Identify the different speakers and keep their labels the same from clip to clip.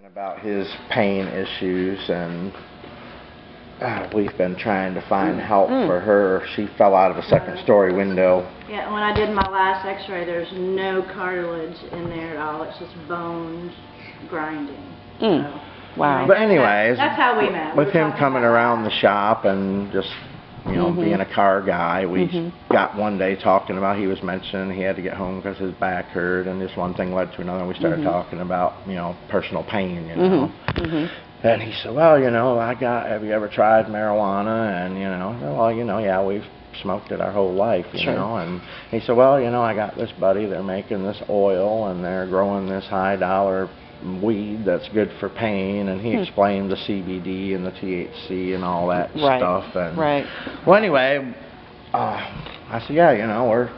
Speaker 1: About his pain issues, and we've been trying to find help for her. She fell out of a second-story window.
Speaker 2: Yeah, when I did my last x-ray, there's no cartilage in there at all. It's just bones grinding. So,
Speaker 3: wow.
Speaker 1: But anyways,
Speaker 2: that's how we met.
Speaker 1: With him coming around the shop and just, you know, being a car guy, we got one day talking about, he was mentioning he had to get home because his back hurt, and this one thing led to another, and we started talking about, you know, personal pain, you know. And he said, well, you know, have you ever tried marijuana? And, you know, well, you know, yeah, we've smoked it our whole life, you know. And he said, well, you know, I got this buddy, they're making this oil, and they're growing this high-dollar weed that's good for pain, and he explained the CBD and the THC and all that stuff. And well, anyway, I said, yeah, you know,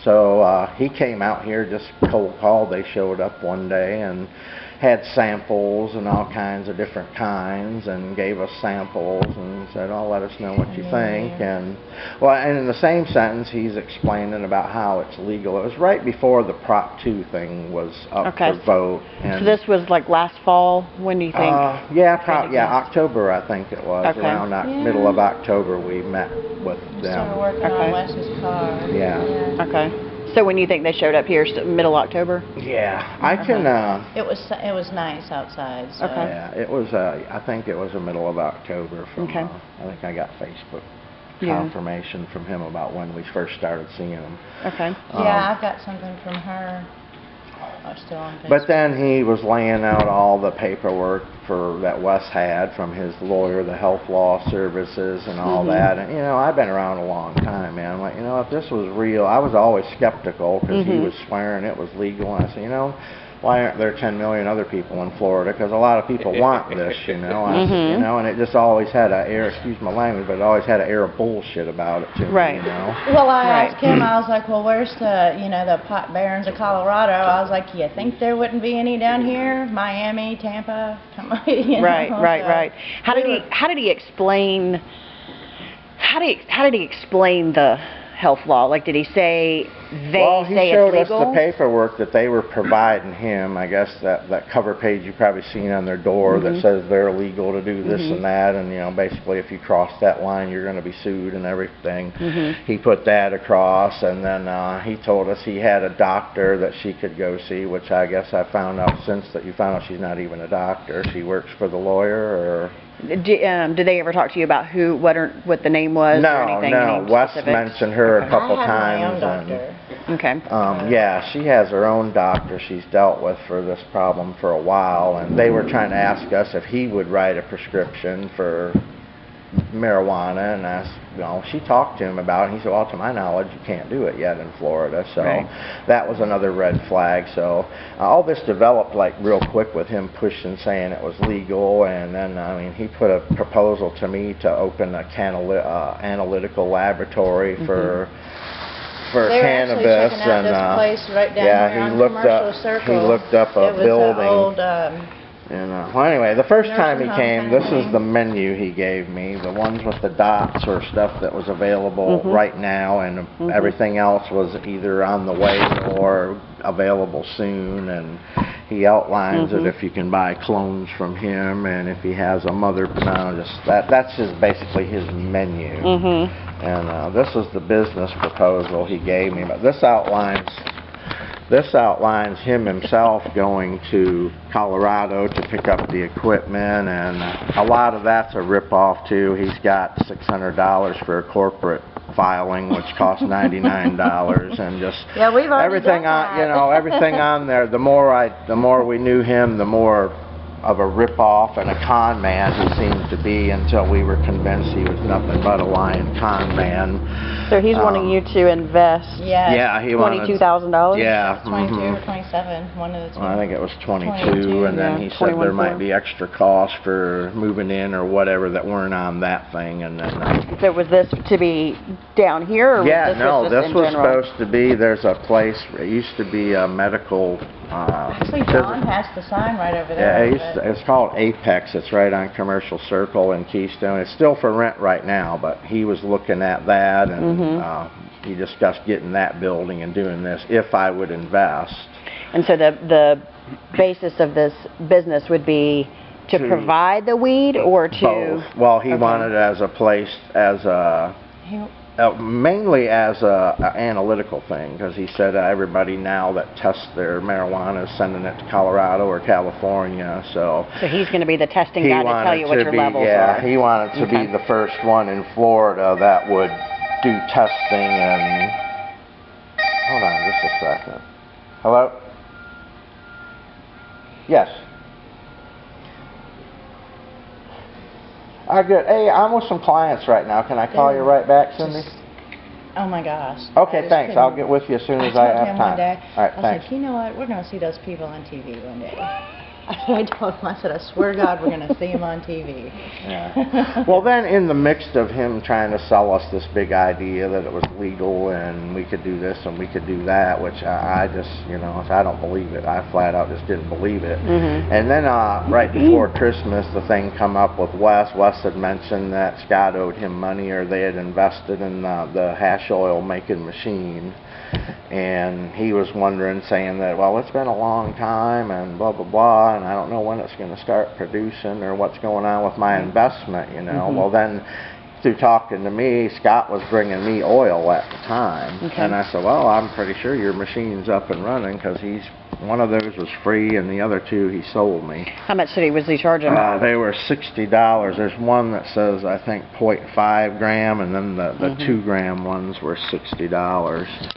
Speaker 1: so he came out here, just cold called. They showed up one day and had samples and all kinds of different kinds, and gave us samples and said, oh, let us know what you think. And well, and in the same sentence, he's explaining about how it's legal. It was right before the Prop 2 thing was up for vote. And
Speaker 3: so this was like last fall. When do you think?
Speaker 1: October, I think it was. Around middle of October, we met with them.
Speaker 2: Started working on Wes's car.
Speaker 1: Yeah.
Speaker 3: Okay. So when you think they showed up here, middle October?
Speaker 1: Yeah, I can.
Speaker 2: It was nice outside. So.
Speaker 1: Yeah, it was. I think it was the middle of October. From, I think I got Facebook confirmation from him about when we first started seeing him.
Speaker 3: Okay.
Speaker 2: Yeah, I've got something from her. Still on Facebook.
Speaker 1: But then he was laying out all the paperwork that Wes had from his lawyer, the Health Law Services and all that. And, you know, I've been around a long time, man. I'm like, you know, if this was real, I was always skeptical because he was swearing it was legal. And I said, you know, why aren't there 10 million other people in Florida? Because a lot of people want this, you know. You know, and it just always had an air, excuse my language, but it always had an air of bullshit about it to me, you know.
Speaker 2: Well, I asked him, I was like, well, where's the, you know, the pot barons of Colorado? I was like, you think there wouldn't be any down here? Miami, Tampa? You know,
Speaker 3: right. How did he explain the health law? Like, did he say
Speaker 1: he showed us the paperwork that they were providing him. I guess that cover page you've probably seen on their door that says they're legal to do this and that, and you know, basically if you cross that line you're going to be sued and everything. He put that across, and then he told us he had a doctor that she could go see, which I guess I found out since that you found out she's not even a doctor. She works for the lawyer, or...
Speaker 3: Did they ever talk to you about what the name was or anything?
Speaker 1: No. Wes mentioned her a couple times.
Speaker 2: I have my own doctor.
Speaker 1: Yeah, she has her own doctor she's dealt with for this problem for a while, and they were trying to ask us if he would write a prescription for marijuana, and asked, you know, she talked to him about it, and he said, well, to my knowledge, you can't do it yet in Florida, so that was another red flag. So all this developed like real quick with him pushing, saying it was legal, and then, I mean, he put a proposal to me to open a analytical laboratory for cannabis,
Speaker 2: and this place right down here on Commercial Circle.
Speaker 1: He looked up a building.
Speaker 2: It was an old,
Speaker 1: and well, anyway, the first time he came, this is the menu he gave me. The ones with the dots or stuff that was available right now, and everything else was either on the way or available soon. And he outlines it if you can buy clones from him, and if he has a mother. No, just that's basically his menu. And this is the business proposal he gave me. But this outlines him himself going to Colorado to pick up the equipment, and a lot of that's a rip-off too. He's got $600 for a corporate filing, which costs $99, and just
Speaker 2: we've
Speaker 1: everything on, you know, everything on there. The more we knew him, the more of a rip-off and a con man he seemed to be, until we were convinced he was nothing but a lying con man.
Speaker 3: So he's wanting you to invest
Speaker 1: he wanted
Speaker 3: $22,000?
Speaker 1: Yeah.
Speaker 2: 22 or 27, one of the two.
Speaker 1: Well, I think it was 22, and then he said there might be extra costs for moving in or whatever that weren't on that thing, and then...
Speaker 3: So was this to be down here, or
Speaker 1: this was supposed to be, there's a place, it used to be a medical...
Speaker 2: Actually, John has the sign right over there.
Speaker 1: Yeah, it's called Apex. It's right on Commercial Circle in Keystone. It's still for rent right now, but he was looking at that, and he discussed getting that building and doing this if I would invest.
Speaker 3: And so the basis of this business would be to provide the weed or to...
Speaker 1: Both. Well, he wanted it as a place, as a... mainly as a analytical thing, because he said everybody now that tests their marijuana is sending it to Colorado or California, so
Speaker 3: he's going to be the testing guy to tell you what your levels are.
Speaker 1: Yeah, he wanted to be the first one in Florida that would do testing and... Hold on just a second. Hello? Yes. Good. Hey, I'm with some clients right now. Can I call you right back, Cindy?
Speaker 2: Oh my gosh.
Speaker 1: Okay, thanks. I'll get with you as soon as I have time.
Speaker 2: One day,
Speaker 1: All right, thanks.
Speaker 2: I said, you know what? We're going to see those people on TV one day. I told him, I said, I swear to God, we're going to see him on TV.
Speaker 1: Yeah. Well, then in the midst of him trying to sell us this big idea that it was legal and we could do this and we could do that, which I just, you know, I don't believe it. I flat out just didn't believe it. And then right before Christmas, the thing come up with Wes. Wes had mentioned that Scott owed him money, or they had invested in the hash oil making machine. And he was wondering, saying that, well, it's been a long time and blah, blah, blah, and I don't know when it's going to start producing or what's going on with my investment, you know. Well, then, through talking to me, Scott was bringing me oil at the time. And I said, well, I'm pretty sure your machine's up and running, because one of those was free and the other two he sold me.
Speaker 3: How much was he charging?
Speaker 1: They were $60. There's one that says, I think, 0.5 gram, and then the 2 gram ones were $60.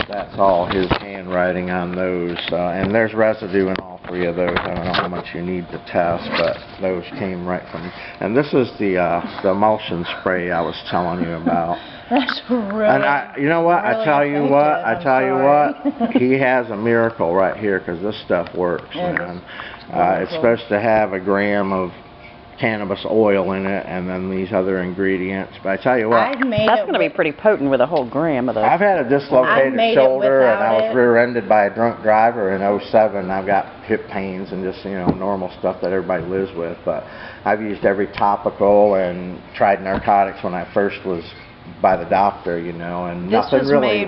Speaker 1: That's all his handwriting on those, and there's residue in all 3 of those. I don't know how much you need to test, but those came right from. And this is the emulsion spray I was telling you about.
Speaker 2: That's really.
Speaker 1: And you know what?
Speaker 2: Really
Speaker 1: I tell you what.
Speaker 2: effective.
Speaker 1: I tell you what. He has a miracle right here, because this stuff works, man. It's supposed to have a gram of cannabis oil in it, and then these other ingredients. But I tell you what,
Speaker 3: that's going to be pretty potent with a whole gram of those.
Speaker 1: I've had a dislocated shoulder, and I was rear-ended by a drunk driver in '07. I've got hip pains and just, you know, normal stuff that everybody lives with. But I've used every topical and tried narcotics when I first was by the doctor, you know, and nothing really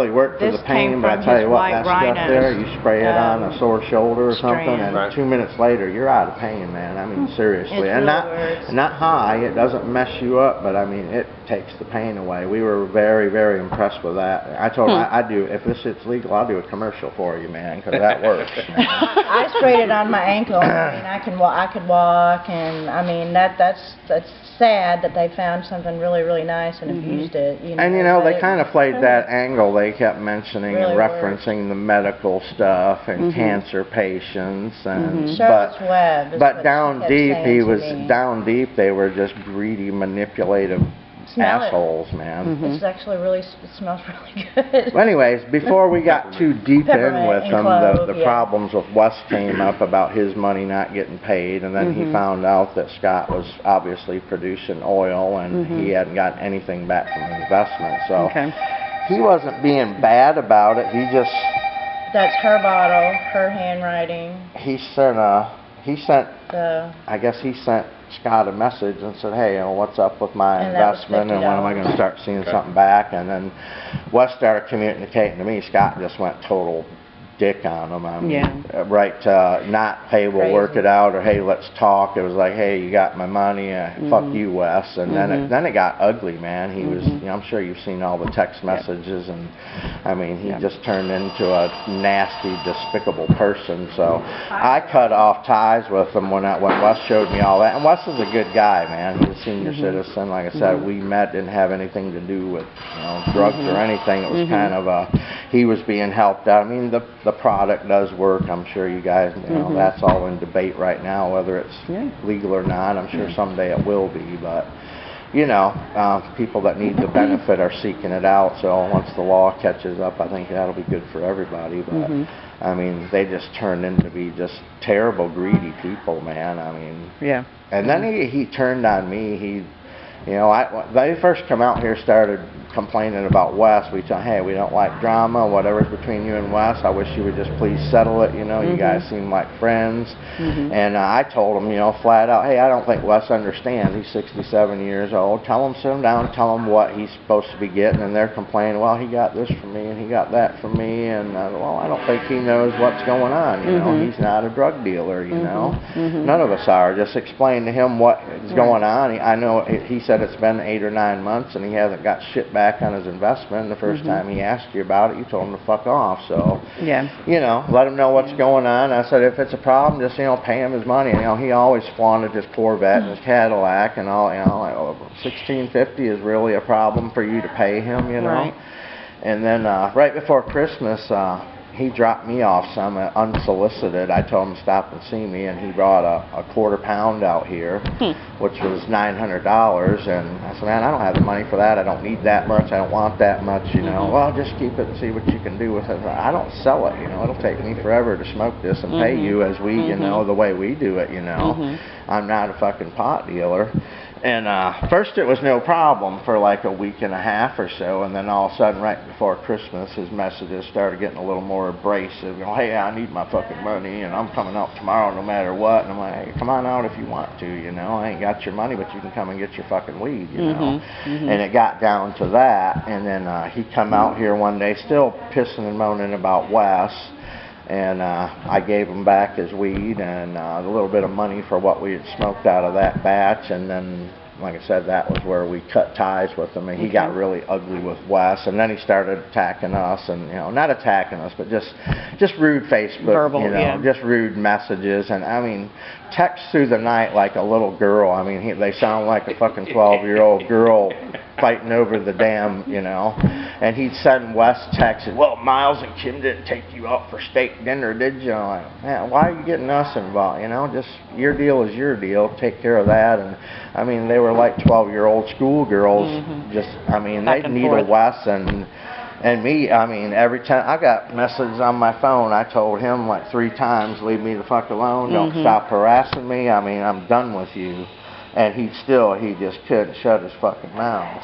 Speaker 1: worked for the pain. But I tell you what, that stuff there, you spray it on a sore shoulder or something, and 2 minutes later, you're out of pain, man. I mean, seriously. And not high. It doesn't mess you up, but I mean, it takes the pain away. We were very, very impressed with that. I told him, I do, if this shit's legal, I'll do a commercial for you, man, because that works.
Speaker 2: I sprayed it on my ankle. I mean, I could walk, and I mean, that's sad that they found something really, really nice and abused it. You know,
Speaker 1: and you know, they kind of played that angle. They kept mentioning and referencing the medical stuff and cancer patients, and but down deep, down deep. They were just greedy, manipulative assholes, man.
Speaker 2: It's actually it smells really good.
Speaker 1: Well, anyways, before we got too deep in with them, the problems with Wes came up about his money not getting paid, and then he found out that Scott was obviously producing oil, and he hadn't gotten anything back from the investment, so he wasn't being bad about it. He just...
Speaker 2: That's her bottle, her handwriting.
Speaker 1: He sent I guess he sent Scott a message and said, hey, you know, what's up with my investment, and when am I going to start seeing something back? And then Wes started communicating to me. Scott just went total dick on him. I mean, right to not, hey, we'll work it out, or hey, let's talk. It was like, hey, you got my money, fuck you, Wes. And then it got ugly, man. He was, you know, I'm sure you've seen all the text messages, and I mean, he just turned into a nasty, despicable person. So I cut off ties with him when Wes showed me all that. And Wes is a good guy, man. He's a senior citizen. Like I said, we met, didn't have anything to do with, you know, drugs or anything. It was kind of he was being helped out. I mean, the product does work. I'm sure you guys, you know, that's all in debate right now, whether it's legal or not. I'm sure someday it will be, but you know, people that need the benefit are seeking it out. So once the law catches up, I think that'll be good for everybody. But I mean, they just turned into be just terrible, greedy people, man. I mean, and then he turned on me. You know, they first come out here, started complaining about Wes. We tell, hey, we don't like drama, whatever's between you and Wes. I wish you would just please settle it. You know, you guys seem like friends. And I told him, you know, flat out, hey, I don't think Wes understands. He's 67 years old. Tell him, sit him down, tell him what he's supposed to be getting. And they're complaining, well, he got this from me and he got that from me. And well, I don't think he knows what's going on. You know, he's not a drug dealer. You know, none of us are. Just explain to him what is going on. I know he said it's been 8 or 9 months and he hasn't got shit back on his investment. And the first time he asked you about it, you told him to fuck off. So, you know, let him know what's going on. I said, if it's a problem, just, you know, pay him his money. You know, he always flaunted his Corvette and his Cadillac and all, you know, like, oh, $1,650 is really a problem for you to pay him, you know. And then right before Christmas, he dropped me off some unsolicited. I told him to stop and see me, and he brought a quarter pound out here, which was $900. And I said, man, I don't have the money for that. I don't need that much. I don't want that much, you know. Well, just keep it and see what you can do with it. I don't sell it, you know. It'll take me forever to smoke this and pay you as we, you know, the way we do it, you know. I'm not a fucking pot dealer. And first it was no problem for like a week and a half or so, and then all of a sudden, right before Christmas, his messages started getting a little more abrasive. You know, hey, I need my fucking money, and I'm coming out tomorrow no matter what. And I'm like, hey, come on out if you want to, you know. I ain't got your money, but you can come and get your fucking weed, you know. And it got down to that, and then he come out here one day, still pissing and moaning about Wes. And I gave him back his weed and a little bit of money for what we had smoked out of that batch. And then, like I said, that was where we cut ties with him. And he got really ugly with Wes. And then he started attacking us. And, you know, not attacking us, but just rude Facebook, verbal, you know, just rude messages. And, I mean, text through the night like a little girl. I mean, they sound like a fucking 12-year-old girl fighting over the damn, you know. And he'd send Wes texts, well, Myles and Kim didn't take you out for steak dinner, did you? I'm like, man, why are you getting us involved? You know, just your deal is your deal. Take care of that. And, I mean, they were like 12-year-old schoolgirls. Just, I mean, they needed Wes and me. I mean, every time I got messages on my phone, I told him like 3 times, leave me the fuck alone. Don't stop harassing me. I mean, I'm done with you. And he just couldn't shut his fucking mouth.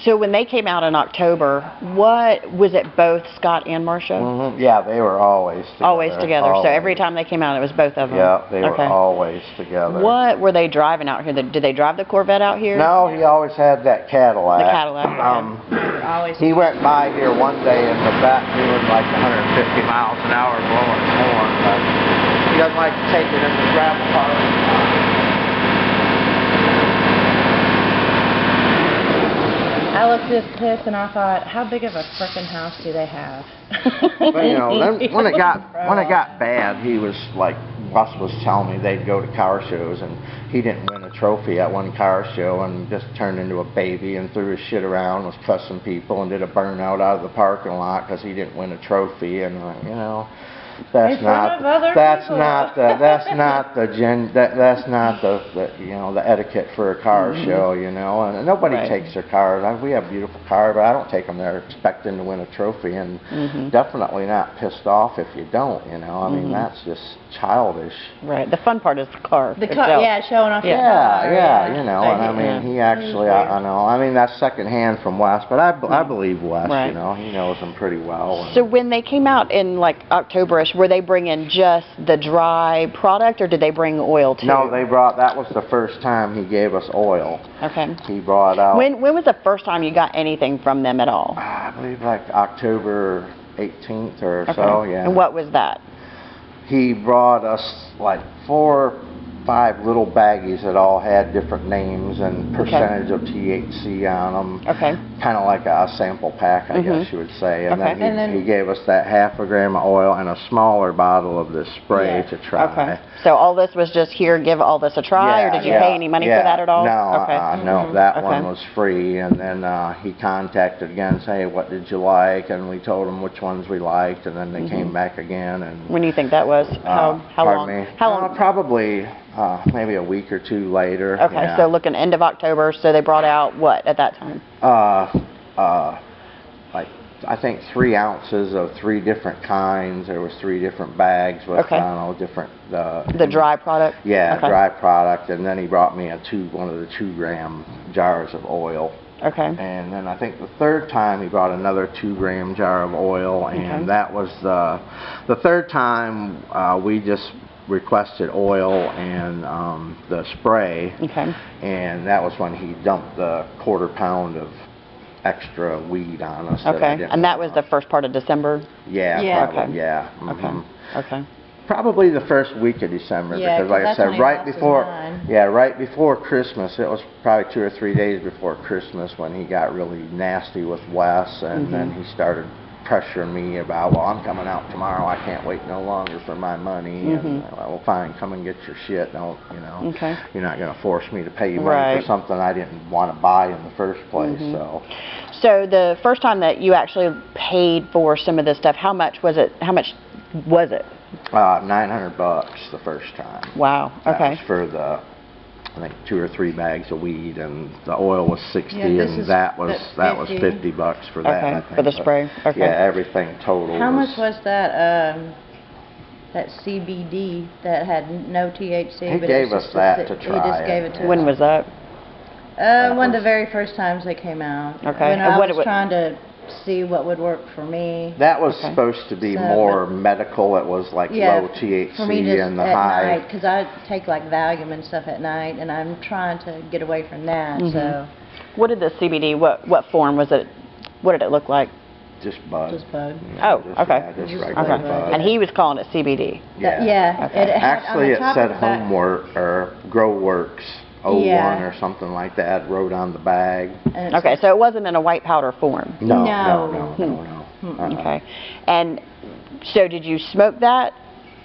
Speaker 3: So when they came out in October, what was it, both Scott and Marcia?
Speaker 1: Yeah, they were always together.
Speaker 3: Always together. Always. So every time they came out, it was both of them?
Speaker 1: Yeah, they were always together.
Speaker 3: What were they driving out here? Did they drive the Corvette out here?
Speaker 1: No, he always had that Cadillac.
Speaker 3: The Cadillac.
Speaker 1: He went by here one day in the back doing like 150 miles an hour blowing his horn, but he doesn't like to take it in the gravel park.
Speaker 2: I looked at this piss and I thought, how big of a frickin' house do they have?
Speaker 1: But you know, then when it got bad, he was like, Russ was telling me they'd go to car shows and he didn't win a trophy at one car show and just turned into a baby and threw his shit around, was cussing people and did a burnout out of the parking lot because he didn't win a trophy. And you know, that's not the you know, the etiquette for a car show, you know. And nobody takes their cars. We have beautiful cars, but I don't take them there expecting to win a trophy, and definitely not pissed off if you don't, you know. I mean, that's just childish.
Speaker 3: Right. The fun part is the car.
Speaker 2: The car, showing off your car.
Speaker 1: Yeah, you know. And I mean, he actually, I know. I mean, that's secondhand from Wes, but I believe Wes. You know, he knows him pretty well.
Speaker 3: So when they came out in like October-ish, were they bringing just the dry product, or did they bring oil too?
Speaker 1: No, they brought. That was the first time he gave us oil.
Speaker 3: Okay.
Speaker 1: He brought out.
Speaker 3: When was the first time you got anything from them at all?
Speaker 1: I believe like October 18th or so. Yeah.
Speaker 3: And what was that?
Speaker 1: He brought us like 4 or 5 little baggies that all had different names and percentage of THC on them. Okay. Kind of like a sample pack, I guess you would say. And then he gave us that 1/2 gram of oil and a smaller bottle of this spray to try.
Speaker 3: Okay. So all this was just here, give all this a try, or did you pay any money for that at all?
Speaker 1: No, no, that one was free. And then he contacted again and said, hey, what did you like? And we told him which ones we liked, and then they came back again. And
Speaker 3: when do you think that was? How long?
Speaker 1: How long? Probably maybe a week or 2 later.
Speaker 3: Okay, so looking end of October, so they brought out what at that time?
Speaker 1: Like I think 3 ounces of 3 different kinds. There was 3 different bags with,
Speaker 3: Okay.
Speaker 1: I don't know, different,
Speaker 3: The dry product?
Speaker 1: yeah,
Speaker 3: Okay.
Speaker 1: dry product, and then he brought me one of the 2-gram jars of oil.
Speaker 3: Okay.
Speaker 1: And then I think the 3rd time he brought another 2-gram jar of oil, and
Speaker 3: Okay.
Speaker 1: that was the 3rd time we just requested oil and the spray,
Speaker 3: Okay.
Speaker 1: and that was when he dumped the 1/4 pound of extra weed on us. That I
Speaker 3: Okay.
Speaker 1: didn't
Speaker 3: And that
Speaker 1: want.
Speaker 3: was the first part of December?
Speaker 1: Yeah,
Speaker 2: Yeah.
Speaker 1: probably,
Speaker 3: Okay.
Speaker 1: yeah.
Speaker 3: Okay.
Speaker 1: mhm.
Speaker 3: Okay.
Speaker 1: Probably the first week of December,
Speaker 2: Yeah,
Speaker 1: because like
Speaker 2: 'cause
Speaker 1: I
Speaker 2: that's when
Speaker 1: said,
Speaker 2: he
Speaker 1: right
Speaker 2: lost his
Speaker 1: before,
Speaker 2: mind.
Speaker 1: yeah, right before Christmas, it was probably 2 or 3 days before Christmas when he got really nasty with Wes, and then he started pressuring me about, well, I'm coming out tomorrow, I can't wait no longer for my money, and well, fine, come and get your shit, don't,
Speaker 3: Okay.
Speaker 1: you're not going to force me to pay you money
Speaker 3: Right.
Speaker 1: for something I didn't want to buy in the first place, so.
Speaker 3: So the first time that you actually paid for some of this stuff, how much was it? How much was it?
Speaker 1: $900 the first time.
Speaker 3: Wow.
Speaker 1: That
Speaker 3: Okay.
Speaker 1: was for the, I think 2 or 3 bags of weed, and the oil was 60,
Speaker 2: Yeah, this
Speaker 1: and
Speaker 2: is
Speaker 1: that was
Speaker 2: at
Speaker 1: $50 for that.
Speaker 3: Okay,
Speaker 1: I think.
Speaker 3: for the
Speaker 1: But,
Speaker 3: spray. Okay.
Speaker 1: Yeah, everything total.
Speaker 2: How much was that CBD that had no THC?
Speaker 1: He
Speaker 2: but
Speaker 1: gave
Speaker 2: it's
Speaker 1: us
Speaker 2: just
Speaker 1: that to
Speaker 2: He
Speaker 1: try
Speaker 2: just
Speaker 1: it,
Speaker 2: gave it to
Speaker 1: yeah.
Speaker 3: When was that?
Speaker 2: One of the
Speaker 1: was-
Speaker 2: very first times they came out.
Speaker 3: Okay,
Speaker 2: When
Speaker 3: and
Speaker 2: I
Speaker 3: what
Speaker 2: was
Speaker 3: it wa-
Speaker 2: trying to see what would work for me.
Speaker 1: That was
Speaker 3: Okay.
Speaker 1: supposed to be
Speaker 2: So,
Speaker 1: more medical. It was like
Speaker 2: Yeah,
Speaker 1: low THC
Speaker 2: for me just
Speaker 1: and the
Speaker 2: at
Speaker 1: high.
Speaker 2: night, because I take like Valium and stuff at night, and I'm trying to get away from that. So
Speaker 3: What did the CBD, what form was it? What did it look like?
Speaker 1: Just bud.
Speaker 2: just bud.
Speaker 3: Oh,
Speaker 1: Just,
Speaker 3: okay.
Speaker 1: Yeah, just
Speaker 2: Just
Speaker 1: regular
Speaker 2: bud.
Speaker 1: bud.
Speaker 3: And he was calling it CBD.
Speaker 2: Yeah.
Speaker 3: Okay.
Speaker 2: It had,
Speaker 1: Actually,
Speaker 2: on the
Speaker 1: it
Speaker 2: top
Speaker 1: said
Speaker 2: of the back-
Speaker 1: Homework or GrowWorks 01
Speaker 2: Yeah.
Speaker 1: or something like that wrote on the bag.
Speaker 2: and it
Speaker 3: Okay,
Speaker 2: said-
Speaker 3: so it wasn't in a white powder form.
Speaker 1: No,
Speaker 2: No.
Speaker 1: no, no, no, no.
Speaker 3: Okay. And so did you smoke that?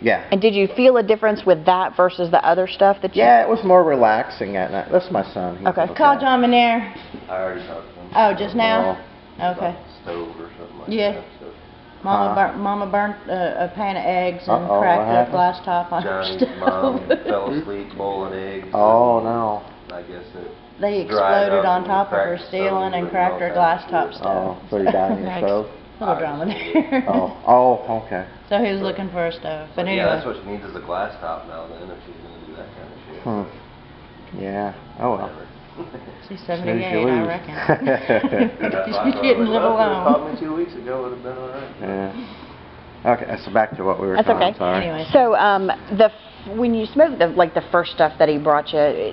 Speaker 1: Yeah.
Speaker 3: And did you feel a difference with that versus the other stuff that you...
Speaker 1: Yeah, it was more relaxing at night. That's my son. He's
Speaker 3: Okay.
Speaker 2: Call John Manair.
Speaker 4: I already talked to him.
Speaker 2: Oh, just now? Okay.
Speaker 4: Stove or something like
Speaker 2: Yeah.
Speaker 4: that. So
Speaker 2: Mama burnt a pan of eggs and
Speaker 1: Uh-oh, what
Speaker 2: cracked the
Speaker 1: happened?
Speaker 2: glass top on her
Speaker 4: Johnny's mom
Speaker 2: stove.
Speaker 4: fell asleep boiling eggs.
Speaker 1: Oh, no.
Speaker 4: I guess it.
Speaker 2: They
Speaker 4: dried
Speaker 2: exploded
Speaker 4: up
Speaker 2: on
Speaker 4: and
Speaker 2: top of her
Speaker 4: cracked the
Speaker 2: stealing
Speaker 4: stove
Speaker 2: and cracked her
Speaker 4: all
Speaker 2: glass
Speaker 4: kinds
Speaker 2: top
Speaker 4: of shit.
Speaker 2: stove.
Speaker 1: Oh, so he died in the
Speaker 2: Yikes.
Speaker 1: stove?
Speaker 2: Little drama there.
Speaker 1: Oh, okay.
Speaker 2: So he was looking for a stove. But
Speaker 4: Yeah,
Speaker 2: anyway.
Speaker 4: that's what she needs is a glass top now then if she's gonna do that kind of shit.
Speaker 1: Yeah. Oh, well.
Speaker 4: Whatever.
Speaker 2: She's
Speaker 1: Snooze,
Speaker 2: 78,
Speaker 1: you
Speaker 2: I
Speaker 1: lose.
Speaker 2: reckon.
Speaker 4: That's why I
Speaker 2: She
Speaker 4: thought,
Speaker 2: didn't live
Speaker 4: well, if you'd called
Speaker 2: alone.
Speaker 4: me 2 weeks ago, it would have been alright.
Speaker 1: Yeah. Okay, so back to what we were
Speaker 3: That's
Speaker 1: talking
Speaker 3: okay.
Speaker 1: about. Sorry.
Speaker 2: Anyway.
Speaker 3: So, when you smoked the first stuff that he brought you,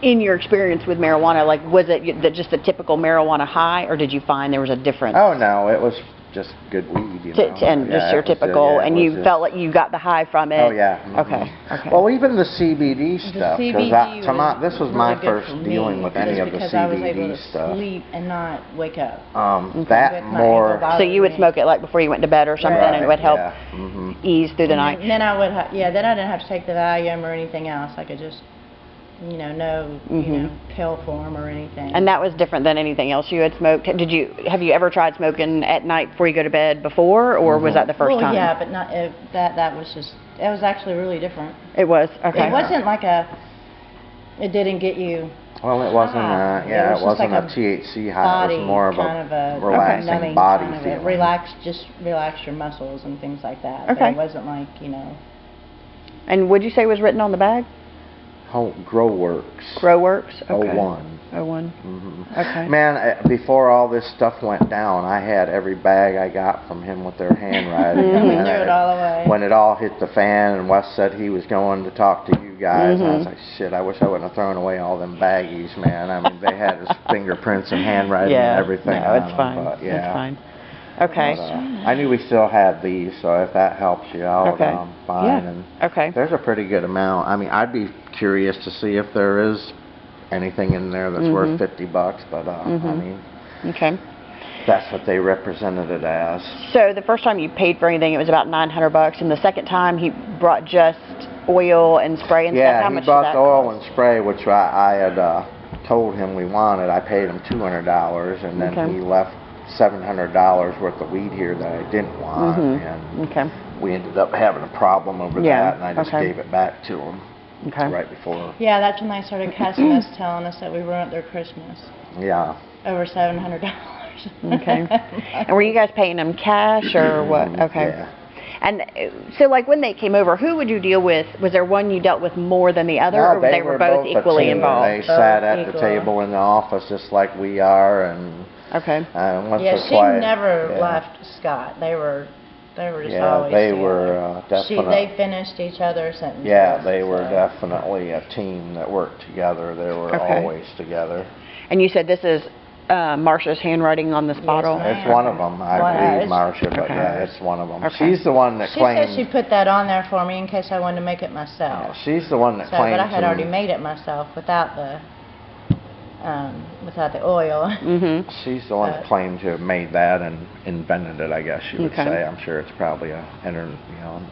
Speaker 3: in your experience with marijuana, like, was it just the typical marijuana high, or did you find there was a difference?
Speaker 1: Oh, no, it was just good weed, you know.
Speaker 3: And
Speaker 1: Yeah,
Speaker 3: just your
Speaker 1: it was
Speaker 3: typical,
Speaker 1: yeah, it
Speaker 3: and
Speaker 1: was
Speaker 3: you
Speaker 1: just-
Speaker 3: felt like you got the high from it?
Speaker 1: Oh, yeah. mhm.
Speaker 3: Okay, okay.
Speaker 1: Well, even the CBD stuff,
Speaker 2: CBD
Speaker 1: because this was my
Speaker 2: really good
Speaker 1: first
Speaker 2: for
Speaker 1: dealing
Speaker 2: me,
Speaker 1: with any
Speaker 2: just
Speaker 1: of the
Speaker 2: because I was able
Speaker 1: CBD
Speaker 2: to
Speaker 1: stuff.
Speaker 2: sleep and not wake up.
Speaker 1: That
Speaker 2: With my
Speaker 1: more.
Speaker 2: ankle
Speaker 3: So you would smoke it like before you went to bed or something, and it
Speaker 2: Right,
Speaker 3: would help
Speaker 1: Yeah. mhm.
Speaker 3: ease through the night?
Speaker 2: And then I would, then I didn't have to take the Valium or anything else. I could just, no, pill form or anything.
Speaker 3: And that was different than anything else you had smoked. Have you ever tried smoking at night before you go to bed before, or was that the first
Speaker 2: well,
Speaker 3: time?
Speaker 2: yeah, but not that was just. It was actually really different.
Speaker 3: It was okay.
Speaker 2: It wasn't like it didn't get you.
Speaker 1: Well, it wasn't.
Speaker 2: high.
Speaker 1: Yeah,
Speaker 2: was
Speaker 1: it
Speaker 2: just
Speaker 1: wasn't
Speaker 2: like
Speaker 1: a THC high.
Speaker 2: Body
Speaker 1: It was more of
Speaker 2: kind of
Speaker 1: a
Speaker 2: a
Speaker 1: relaxing
Speaker 2: numbing
Speaker 1: body
Speaker 2: kind of
Speaker 1: feeling.
Speaker 2: just relax your muscles and things like that. But
Speaker 3: Okay.
Speaker 2: it wasn't like
Speaker 3: And would you say was written on the bag?
Speaker 1: GrowWorks.
Speaker 3: GrowWorks. Okay.
Speaker 1: 01.
Speaker 3: 01.
Speaker 1: Mhm.
Speaker 3: Okay.
Speaker 1: Man, before all this stuff went down, I had every bag I got from him with their handwriting.
Speaker 3: Mhm.
Speaker 1: And
Speaker 2: We threw it all away.
Speaker 1: When it all hit the fan and Wes said he was going to talk to you guys, and I was
Speaker 3: Mhm.
Speaker 1: like, shit, I wish I wouldn't have thrown away all them baggies, man. I mean, they had his fingerprints and handwriting
Speaker 3: Yeah.
Speaker 1: and everything
Speaker 3: No,
Speaker 1: on
Speaker 3: it's
Speaker 1: them,
Speaker 3: fine.
Speaker 1: but yeah.
Speaker 3: It's fine. Okay.
Speaker 1: But, I knew we still had these, so if that helps you out,
Speaker 3: Okay.
Speaker 1: fine.
Speaker 3: Yeah.
Speaker 1: And
Speaker 3: Okay.
Speaker 1: there's a pretty good amount. I mean, I'd be curious to see if there is anything in there that's worth $50, but I mean,
Speaker 3: Okay.
Speaker 1: that's what they represented it as.
Speaker 3: So the first time you paid for anything, it was about $900, and the second time he brought just oil and spray and stuff.
Speaker 1: Yeah,
Speaker 3: How
Speaker 1: he
Speaker 3: much
Speaker 1: bought
Speaker 3: did that
Speaker 1: the oil
Speaker 3: cost?
Speaker 1: and spray, which I had told him we wanted. I paid him $200, and then
Speaker 3: Okay.
Speaker 1: he left $700 worth of weed here that I didn't want, and
Speaker 3: Okay.
Speaker 1: we ended up having a problem over
Speaker 3: Yeah,
Speaker 1: that, and I just
Speaker 3: okay.
Speaker 1: gave it back to him
Speaker 3: Okay.
Speaker 1: right before.
Speaker 2: Yeah, that's when they started cussing us, telling us that we ruined their Christmas.
Speaker 1: Yeah.
Speaker 2: Over $700.
Speaker 3: Okay. And were you guys paying them cash or what? Okay.
Speaker 1: Yeah.
Speaker 3: And so, like, when they came over, who would you deal with? Was there one you dealt with more than the other,
Speaker 1: No,
Speaker 3: or they were both
Speaker 1: a
Speaker 3: equally
Speaker 1: team.
Speaker 3: involved?
Speaker 1: They sat at the
Speaker 2: equal.
Speaker 1: table in the office just like we are, and
Speaker 3: Okay.
Speaker 1: once
Speaker 2: Yeah,
Speaker 1: or
Speaker 2: she
Speaker 1: twice.
Speaker 2: never
Speaker 1: yeah.
Speaker 2: left Scott. They were just
Speaker 1: Yeah,
Speaker 2: always
Speaker 1: they
Speaker 2: together.
Speaker 1: were definitely.
Speaker 2: They finished each other's sentences.
Speaker 1: Yeah, they were
Speaker 2: so.
Speaker 1: definitely a team that worked together. They were
Speaker 3: Okay.
Speaker 1: always together.
Speaker 3: And you said this is Marcia's handwriting on this bottle?
Speaker 2: ma'am.
Speaker 1: It's one of them, I believe,
Speaker 2: it's-
Speaker 1: Marcia, but
Speaker 3: Okay.
Speaker 1: yeah, it's one of them.
Speaker 3: Okay.
Speaker 1: She's the one that
Speaker 2: She
Speaker 1: claimed.
Speaker 2: said she put that on there for me in case I wanted to make it myself.
Speaker 1: Yeah, she's the one that
Speaker 2: So,
Speaker 1: claimed
Speaker 2: but I had
Speaker 1: to
Speaker 2: already
Speaker 1: me.
Speaker 2: made it myself without the oil.
Speaker 3: Mm-hmm.
Speaker 1: She's the one that claimed to have made that and invented it, I guess you would
Speaker 3: Okay.
Speaker 1: say. I'm sure it's probably a
Speaker 3: Recipe, on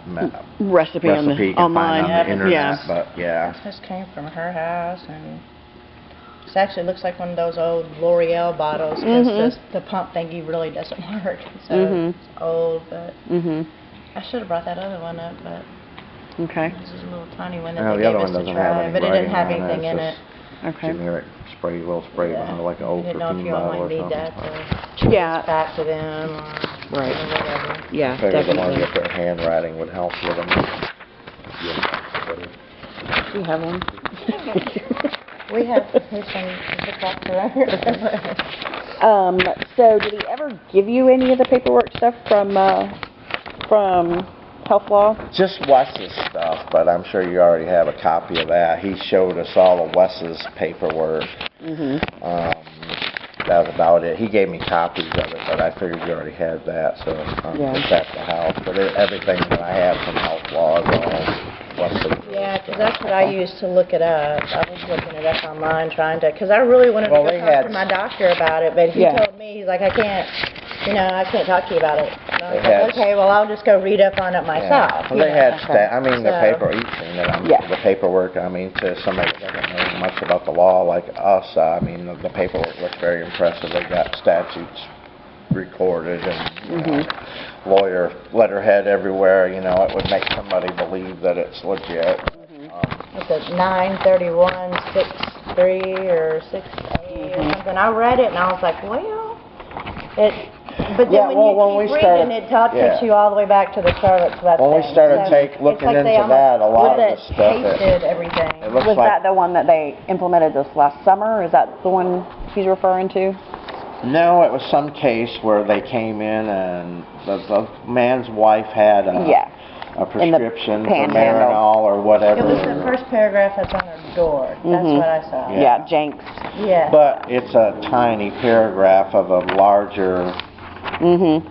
Speaker 3: the,
Speaker 1: recipe you can
Speaker 3: online.
Speaker 1: find on the internet,
Speaker 3: Yeah.
Speaker 1: but yeah.
Speaker 2: This came from her house, and it actually looks like one of those old L'Oreal bottles because the pump thingy really doesn't work. So it's old, but I should have brought that other one up, but
Speaker 3: Okay.
Speaker 2: this is a little tiny one that
Speaker 1: No,
Speaker 2: they
Speaker 1: the
Speaker 2: gave
Speaker 1: other
Speaker 2: us
Speaker 1: one
Speaker 2: to
Speaker 1: doesn't have
Speaker 2: try,
Speaker 1: any
Speaker 2: but it didn't have
Speaker 1: writing on it.
Speaker 2: anything in it.
Speaker 1: It's
Speaker 3: Okay.
Speaker 1: generic spray, little spray bottle, like an old
Speaker 2: Didn't know if
Speaker 1: perfume
Speaker 2: you all
Speaker 1: bottle
Speaker 2: might
Speaker 1: or
Speaker 2: need
Speaker 1: something.
Speaker 2: that to
Speaker 3: Yeah.
Speaker 2: back to them or
Speaker 3: Right.
Speaker 2: whatever.
Speaker 3: Yeah,
Speaker 1: I figured the one
Speaker 3: definitely.
Speaker 1: with their handwriting would help with them.
Speaker 3: Do you have one?
Speaker 2: We have, here's some, the box around here.
Speaker 3: So did he ever give you any of the paperwork stuff from Health Law?
Speaker 1: Just Wes's stuff, but I'm sure you already have a copy of that. He showed us all of Wes's paperwork. That was about it. He gave me copies of it, but I figured you already had that, so
Speaker 3: Yeah.
Speaker 1: it's at the house. But everything that I have from Health Law is all Wes's.
Speaker 2: Yeah, because that's what I used to look it up. I was looking it up online trying to, because I really wanted
Speaker 1: Well,
Speaker 2: to
Speaker 1: they
Speaker 2: go talk
Speaker 1: had-
Speaker 2: to my doctor about it, but he
Speaker 3: Yeah.
Speaker 2: told me, he's like, I can't talk to you about it. And I was
Speaker 1: They had-
Speaker 2: like, okay, well, I'll just go read up on it myself.
Speaker 1: Well, they had,
Speaker 3: Okay.
Speaker 1: I mean, the
Speaker 2: So-
Speaker 1: paper, you've seen it,
Speaker 3: Yeah.
Speaker 1: the paperwork, I mean, to somebody that doesn't know much about the law like us, I mean, the paperwork looks very impressive. They got statutes recorded and, you know, lawyer letterhead everywhere, you know, it would make somebody believe that it's legit.
Speaker 2: It's a 9/31/63 or 68 or something. I read it and I was like, well, but then
Speaker 1: Yeah,
Speaker 2: when
Speaker 1: well,
Speaker 2: you
Speaker 1: when
Speaker 2: keep
Speaker 1: we
Speaker 2: reading,
Speaker 1: started-
Speaker 2: it
Speaker 1: yeah.
Speaker 2: takes you all the way back to the Charlotte's Web
Speaker 1: When we
Speaker 2: thing.
Speaker 1: started
Speaker 2: So
Speaker 1: looking
Speaker 2: it's like they
Speaker 1: into
Speaker 2: almost
Speaker 1: that, a lot of the
Speaker 2: was it
Speaker 1: stuff that-
Speaker 2: pasted everything.
Speaker 1: It looks
Speaker 3: Was
Speaker 1: like,
Speaker 3: that the one that they implemented this last summer? Is that the one he's referring to?
Speaker 1: no, it was some case where they came in and the man's wife had a
Speaker 3: Yeah.
Speaker 1: a prescription for
Speaker 3: Panhandle.
Speaker 1: Marinol or whatever.
Speaker 2: It was the first paragraph that's on her door. That's what I saw.
Speaker 3: Yeah, Jenks.
Speaker 2: Yeah.
Speaker 1: But it's a tiny paragraph of a larger, you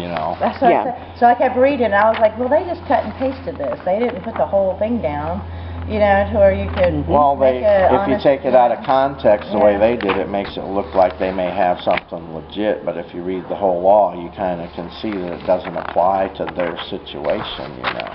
Speaker 1: know.
Speaker 2: That's what
Speaker 3: Yeah.
Speaker 2: I said. So I kept reading, and I was like, well, they just cut and pasted this. They didn't put the whole thing down, you know, to where you could
Speaker 1: Well,
Speaker 2: make a
Speaker 1: if you
Speaker 2: honest-
Speaker 1: take it out of context, the way
Speaker 2: Yeah.
Speaker 1: they did it makes it look like they may have something legit, but if you read the whole law, you kind of can see that it doesn't apply to their situation, you know.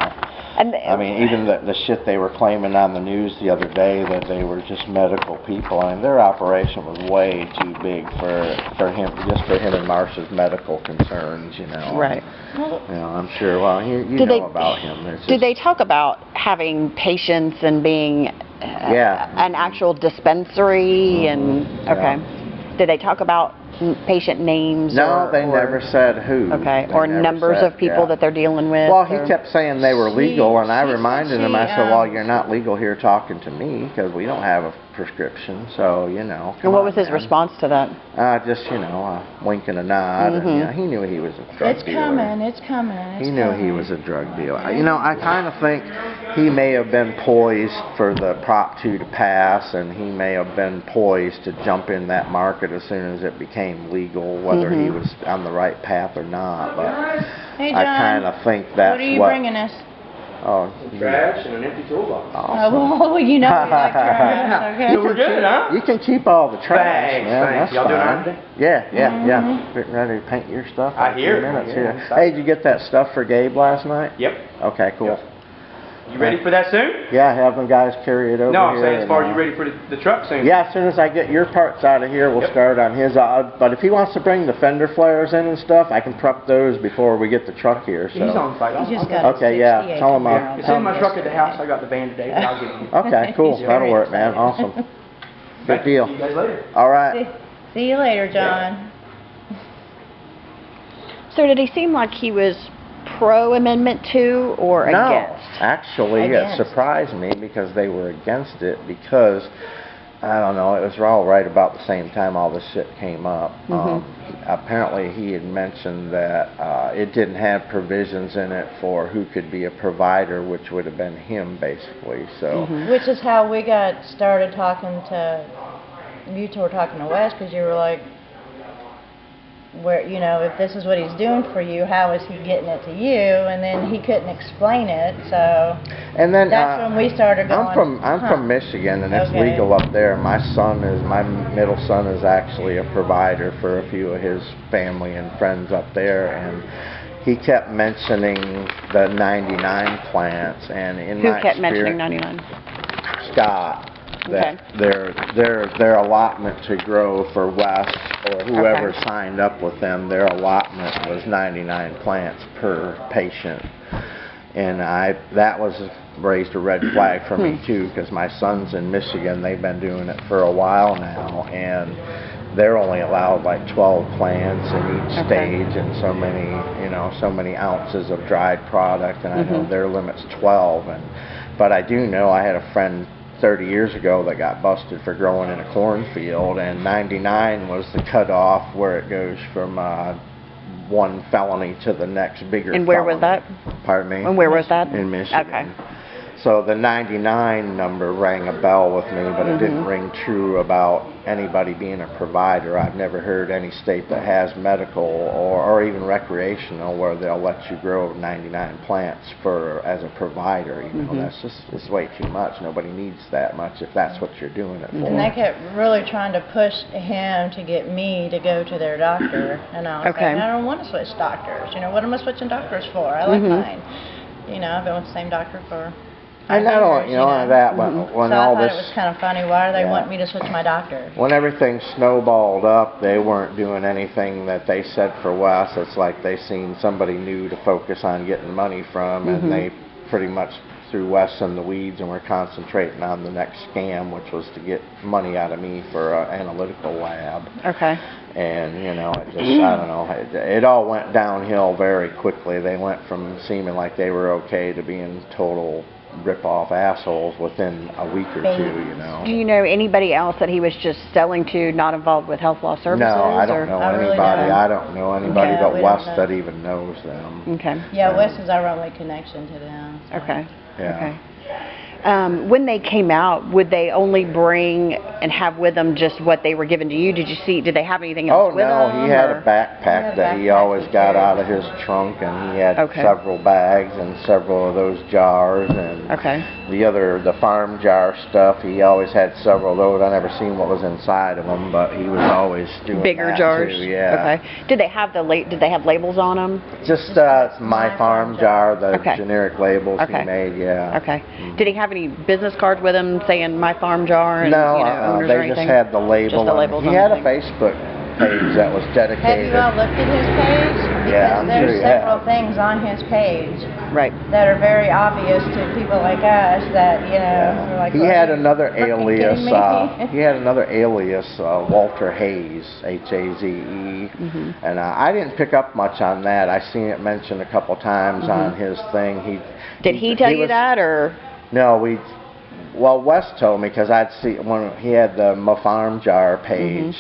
Speaker 3: And
Speaker 1: I mean, even the shit they were claiming on the news the other day that they were just medical people. I mean, their operation was way too big for him, just for him and Marcia's medical concerns, you know.
Speaker 3: Right.
Speaker 1: You know, I'm sure. Well, you
Speaker 3: Did
Speaker 1: know
Speaker 3: they-
Speaker 1: about him. There's
Speaker 3: Did
Speaker 1: just-
Speaker 3: they talk about having patients and being
Speaker 1: Yeah.
Speaker 3: an actual dispensary and okay? Did they talk about patient names?
Speaker 1: No, they
Speaker 3: or,
Speaker 1: never said who.
Speaker 3: Okay,
Speaker 1: They
Speaker 3: or
Speaker 1: never
Speaker 3: numbers
Speaker 1: said,
Speaker 3: of people
Speaker 1: yeah.
Speaker 3: that they're dealing with.
Speaker 1: Well, he
Speaker 3: or-
Speaker 1: kept saying they were legal, and I
Speaker 2: she said
Speaker 1: reminded him, I
Speaker 2: she,
Speaker 1: said, well, you're not legal here talking to me, because we don't have a prescription, so, you know.
Speaker 3: And
Speaker 1: come
Speaker 3: what
Speaker 1: on,
Speaker 3: was his
Speaker 1: man.
Speaker 3: response to that?
Speaker 1: Just, you know, a wink and a nod, and, you know, he knew he was a drug
Speaker 2: It's
Speaker 1: dealer.
Speaker 2: coming, it's coming, it's
Speaker 1: He knew he was a drug dealer. You know, I kind of think he may have been poised for the Prop 2 to pass, and he may have been poised to jump in that market as soon as it became legal, whether he was on the right path or not. But
Speaker 2: Hey,
Speaker 1: I
Speaker 2: John,
Speaker 1: kind of think that's
Speaker 2: what are you bringing us?
Speaker 1: Oh,
Speaker 4: Trash and an empty toolbox.
Speaker 1: awesome.
Speaker 2: Well, you know we like trash, okay?
Speaker 4: So we're good, huh?
Speaker 1: You can keep all the trash,
Speaker 4: Thanks,
Speaker 1: man.
Speaker 4: thanks.
Speaker 1: That's
Speaker 4: Y'all doing all
Speaker 1: fine.
Speaker 4: right today?
Speaker 1: Yeah, yeah. Getting ready to paint your stuff.
Speaker 4: I
Speaker 1: in a few
Speaker 4: hear.
Speaker 1: minutes
Speaker 4: Yeah,
Speaker 1: here.
Speaker 4: I'm excited.
Speaker 1: Hey, did you get that stuff for Gabe last night?
Speaker 4: Yep.
Speaker 1: Okay, cool.
Speaker 4: Yep. You ready for that soon?
Speaker 1: Yeah, have them guys carry it over
Speaker 4: No, I'm
Speaker 1: here.
Speaker 4: saying as far as
Speaker 1: and,
Speaker 4: you ready for the truck soon.
Speaker 1: Yeah, as soon as I get your parts out of here, we'll
Speaker 4: Yep.
Speaker 1: start on his. But if he wants to bring the fender flares in and stuff, I can prep those before we get the truck here. So.
Speaker 4: He's on site.
Speaker 2: You just
Speaker 4: I'll-
Speaker 2: got a
Speaker 1: Okay, yeah,
Speaker 2: 68
Speaker 1: tell him
Speaker 2: tomorrow.
Speaker 1: I'll-
Speaker 4: It's in my truck at the house. I got the van today, but I'll get it.
Speaker 1: Okay, cool.
Speaker 2: He's
Speaker 1: That'll
Speaker 2: very
Speaker 1: work, man.
Speaker 2: excited.
Speaker 1: Awesome. Good deal.
Speaker 4: See you guys later.
Speaker 1: All right.
Speaker 2: See you later, John.
Speaker 3: So did he seem like he was pro Amendment 2 or
Speaker 1: No,
Speaker 3: against?
Speaker 1: actually,
Speaker 2: Against.
Speaker 1: it surprised me because they were against it because, I don't know, it was all right about the same time all this shit came up. Apparently, he had mentioned that it didn't have provisions in it for who could be a provider, which would have been him, basically. So,
Speaker 2: Which is how we got started talking to, you two were talking to Wes, because you were like, where, you know, if this is what he's doing for you, how is he getting it to you? And then he couldn't explain it, so
Speaker 1: and then
Speaker 2: that's when we started going.
Speaker 1: I'm from Michigan, and it's
Speaker 2: Okay.
Speaker 1: legal up there. My middle son is actually a provider for a few of his family and friends up there, and he kept mentioning the 99 plants, and in
Speaker 3: Who
Speaker 1: my
Speaker 3: kept
Speaker 1: experience,
Speaker 3: mentioning 99?
Speaker 1: Scott, that
Speaker 3: Okay.
Speaker 1: their allotment to grow for West or whoever
Speaker 3: Okay.
Speaker 1: signed up with them, their allotment was 99 plants per patient. And that was raised a red flag for me too, because my son's in Michigan. They've been doing it for a while now, and they're only allowed like 12 plants in each stage, and so many ounces of dried product. And I know their limit's 12. But I do know I had a friend 30 years ago that got busted for growing in a cornfield, and 99 was the cutoff where it goes from one felony to the next bigger felony.
Speaker 3: And where was that?
Speaker 1: Pardon me?
Speaker 3: And where was that?
Speaker 1: In Michigan.
Speaker 3: Okay.
Speaker 1: So the 99 number rang a bell with me, but it didn't ring true about anybody being a provider. I've never heard any state that has medical or even recreational where they'll let you grow 99 plants as a provider. You know, it's way too much. Nobody needs that much if that's what you're doing it for.
Speaker 2: And they kept really trying to push him to get me to go to their doctor, and I was like, I don't want to switch doctors. You know, what am I switching doctors for? I like mine. You know, I've been with the same doctor for.
Speaker 1: And not only, that, but when
Speaker 2: so
Speaker 1: all
Speaker 2: I thought
Speaker 1: this,
Speaker 2: it was kind of funny. Why do they want me to switch my doctor?
Speaker 1: when everything snowballed up, they weren't doing anything that they said for Wes. It's like they seen somebody new to focus on getting money from, and they pretty much threw Wes in the weeds and were concentrating on the next scam, which was to get money out of me for an analytical lab.
Speaker 3: Okay.
Speaker 1: And, it just, I don't know, it all went downhill very quickly. They went from seeming like they were okay to being total rip-off assholes within a week or two,
Speaker 3: Do you know anybody else that he was just selling to, not involved with health law services?
Speaker 1: No, I don't know
Speaker 2: I really
Speaker 1: anybody.
Speaker 2: don't.
Speaker 1: I don't know anybody
Speaker 2: Yeah,
Speaker 1: but
Speaker 2: we
Speaker 1: Wes
Speaker 2: don't know.
Speaker 1: that even knows them.
Speaker 3: Okay.
Speaker 2: Yeah, Wes is our only connection to them. So.
Speaker 3: Okay.
Speaker 1: Yeah.
Speaker 3: Okay. When they came out, would they only bring and have with them just what they were given to you? Did they have anything else with them?
Speaker 1: Oh, no, he had
Speaker 3: or?
Speaker 1: a backpack that he always got out of his trunk, and he had several bags and several of those jars, and the farm jar stuff, he always had several of those. I never seen what was inside of them, but he was always doing
Speaker 3: bigger
Speaker 1: that
Speaker 3: jars.
Speaker 1: too, yeah.
Speaker 3: Okay. Did they have did they have labels on them?
Speaker 1: Just my farm jar, the generic labels he made, yeah.
Speaker 3: Okay. Did he have any business cards with him saying "My Farm Jar" and owners
Speaker 1: they
Speaker 3: or anything?
Speaker 1: just had the label.
Speaker 3: Just the labels.
Speaker 1: He had a Facebook page that was dedicated.
Speaker 2: Have you all looked at his page? Because
Speaker 1: Yeah, I'm
Speaker 2: there's
Speaker 1: sure you
Speaker 2: several
Speaker 1: have.
Speaker 2: things on his page
Speaker 3: Right.
Speaker 2: that are very obvious to people like us that, are like,
Speaker 1: He had another
Speaker 2: fucking
Speaker 1: alias.
Speaker 2: kidding me?
Speaker 1: He had another alias, Walter Hayes, Haze, and I didn't pick up much on that. I seen it mentioned a couple times on his thing.
Speaker 3: Did he tell you that, or?
Speaker 1: No, Well, Wes told me, because I'd see when he had the My Farm Jar page.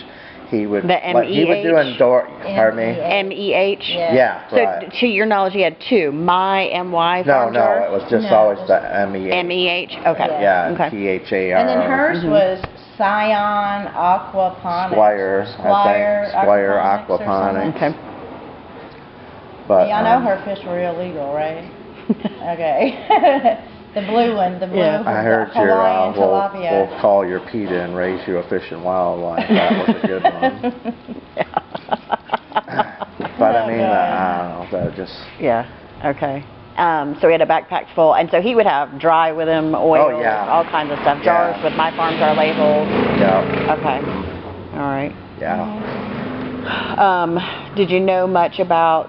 Speaker 1: He would
Speaker 3: The
Speaker 1: he would do pardon me.
Speaker 3: MEH?
Speaker 1: Yeah,
Speaker 3: So,
Speaker 1: right.
Speaker 3: to your knowledge, he had two. My MY Farm
Speaker 1: No,
Speaker 3: Jar?
Speaker 1: it was just always the MEH.
Speaker 3: MEH? Okay.
Speaker 1: Yeah,
Speaker 3: Okay.
Speaker 1: THAR.
Speaker 2: And then hers was Scion Aquaponics.
Speaker 1: Squire
Speaker 2: Aquaponics. or
Speaker 1: Aquaponics.
Speaker 2: something.
Speaker 3: Okay.
Speaker 1: But
Speaker 2: Y'all know her fish were illegal, right? Okay. The blue one, the blue
Speaker 1: I heard
Speaker 2: the Hawaiian
Speaker 1: we'll
Speaker 2: tilapia.
Speaker 1: call your PETA and raise you a fish and wildlife. That was a good one. But I mean, I don't know, that just...
Speaker 3: Yeah, okay. So he had a backpack full, and so he would have dry with him, oil,
Speaker 1: Oh, yeah.
Speaker 3: all kinds of stuff, jars
Speaker 1: Yeah.
Speaker 3: with My Farm Jar labels.
Speaker 1: Yeah.
Speaker 3: Okay, all right.
Speaker 1: Yeah.
Speaker 3: Did you know much about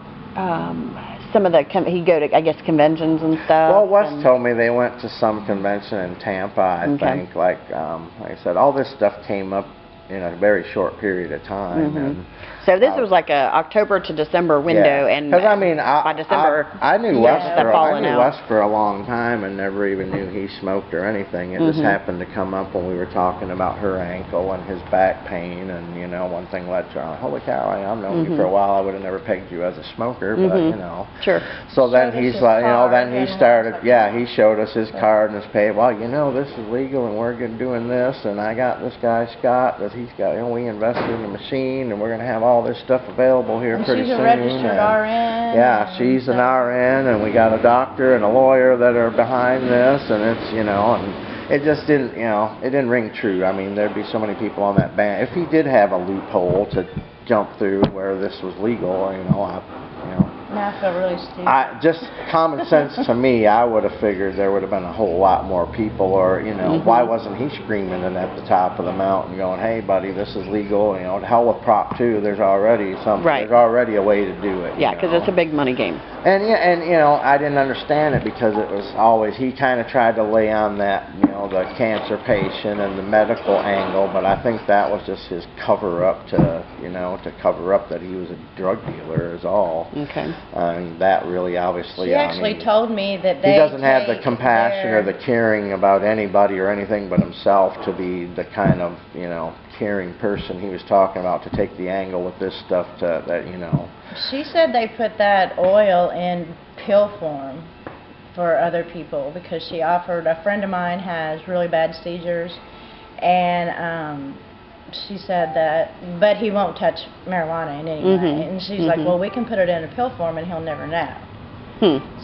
Speaker 3: some of the, he'd go to, I guess, conventions and stuff?
Speaker 1: Well, Wes told me they went to some convention in Tampa, I think. Like I said, all this stuff came up in a very short period of time. And
Speaker 3: So this was like a October to December window, and
Speaker 1: because I mean,
Speaker 3: by December,
Speaker 1: I knew
Speaker 2: Yeah.
Speaker 1: Wes
Speaker 3: they're
Speaker 1: for
Speaker 3: falling out.
Speaker 1: Wes for a long time and never even knew he smoked or anything. It just happened to come up when we were talking about her ankle and his back pain, and you know, one thing led to another. Holy cow! I've known you for a while. I would have never pegged you as a smoker, but you know.
Speaker 3: Sure.
Speaker 1: So then
Speaker 2: Showed us
Speaker 1: he's
Speaker 2: his
Speaker 1: like, you know, then
Speaker 2: card
Speaker 1: he
Speaker 2: and
Speaker 1: started,
Speaker 2: stuff.
Speaker 1: yeah, he showed us his card and his pay. Well, you know, this is legal and we're doing this, and I got this guy Scott that he's got, you know, we invested in the machine and we're going to have all this stuff available here
Speaker 2: And
Speaker 1: pretty
Speaker 2: she's a
Speaker 1: soon.
Speaker 2: registered
Speaker 1: and,
Speaker 2: RN.
Speaker 1: Yeah, she's an RN, and we got a doctor and a lawyer that are behind this, and it's, you know, and it just didn't, you know, it didn't ring true. I mean, there'd be so many people on that ban. If he did have a loophole to jump through where this was legal, you know,
Speaker 2: Now I feel really stupid.
Speaker 1: just common sense to me, I would have figured there would have been a whole lot more people, or, you know, why wasn't he screaming it at the top of the mountain going, hey buddy, this is legal, you know, to hell with Prop 2, there's already
Speaker 3: Right.
Speaker 1: there's already a way to do it.
Speaker 3: Yeah, because it's a big money game.
Speaker 1: And yeah, and you know, I didn't understand it because it was always, he kind of tried to lay on that, you know, the cancer patient and the medical angle, but I think that was just his cover up to, you know, to cover up that he was a drug dealer is all.
Speaker 3: Okay.
Speaker 1: And that really obviously,
Speaker 2: She
Speaker 1: I
Speaker 2: actually
Speaker 1: mean,
Speaker 2: told me that they
Speaker 1: he doesn't have the
Speaker 2: take
Speaker 1: compassion or the
Speaker 2: their-
Speaker 1: caring about anybody or anything but himself to be the kind of, you know, caring person he was talking about, to take the angle with this stuff to, that, you know.
Speaker 2: She said they put that oil in pill form for other people because she offered, a friend of mine has really bad seizures, and she said that, but he won't touch marijuana in any way. And she's like, well, we can put it in a pill form and he'll never know.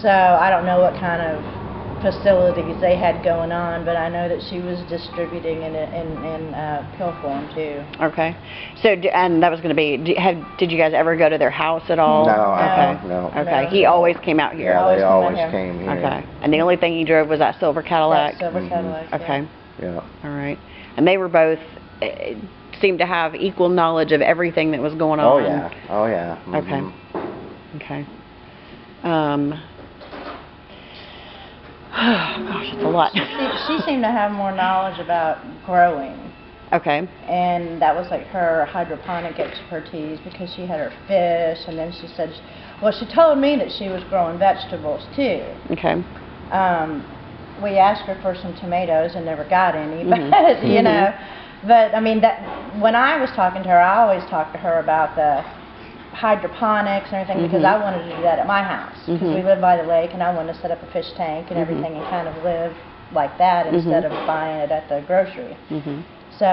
Speaker 2: So I don't know what kind of facilities they had going on, but I know that she was distributing in pill form too.
Speaker 3: Okay. So, and that was going to be, did you guys ever go to their house at all?
Speaker 1: No, no.
Speaker 3: Okay.
Speaker 2: No.
Speaker 3: He always came out here.
Speaker 1: Yeah,
Speaker 2: Always
Speaker 1: they
Speaker 2: come out
Speaker 1: always
Speaker 2: here.
Speaker 1: came here.
Speaker 3: Okay. And the only thing he drove was that silver Cadillac?
Speaker 2: That silver Cadillac, yeah.
Speaker 3: Okay.
Speaker 1: Yeah.
Speaker 3: All right. And they were both, seemed to have equal knowledge of everything that was going on.
Speaker 1: Oh yeah. Oh yeah.
Speaker 3: Okay. Gosh, it's a lot.
Speaker 2: She seemed to have more knowledge about growing.
Speaker 3: Okay.
Speaker 2: And that was like her hydroponic expertise because she had her fish, and then she said, well, she told me that she was growing vegetables too.
Speaker 3: Okay.
Speaker 2: We asked her for some tomatoes and never got any, but you know, but I mean, that when I was talking to her, I always talked to her about the hydroponics and everything because I wanted to do that at my house because we live by the lake, and I wanted to set up a fish tank and everything and kind of live like that instead of buying it at the grocery. So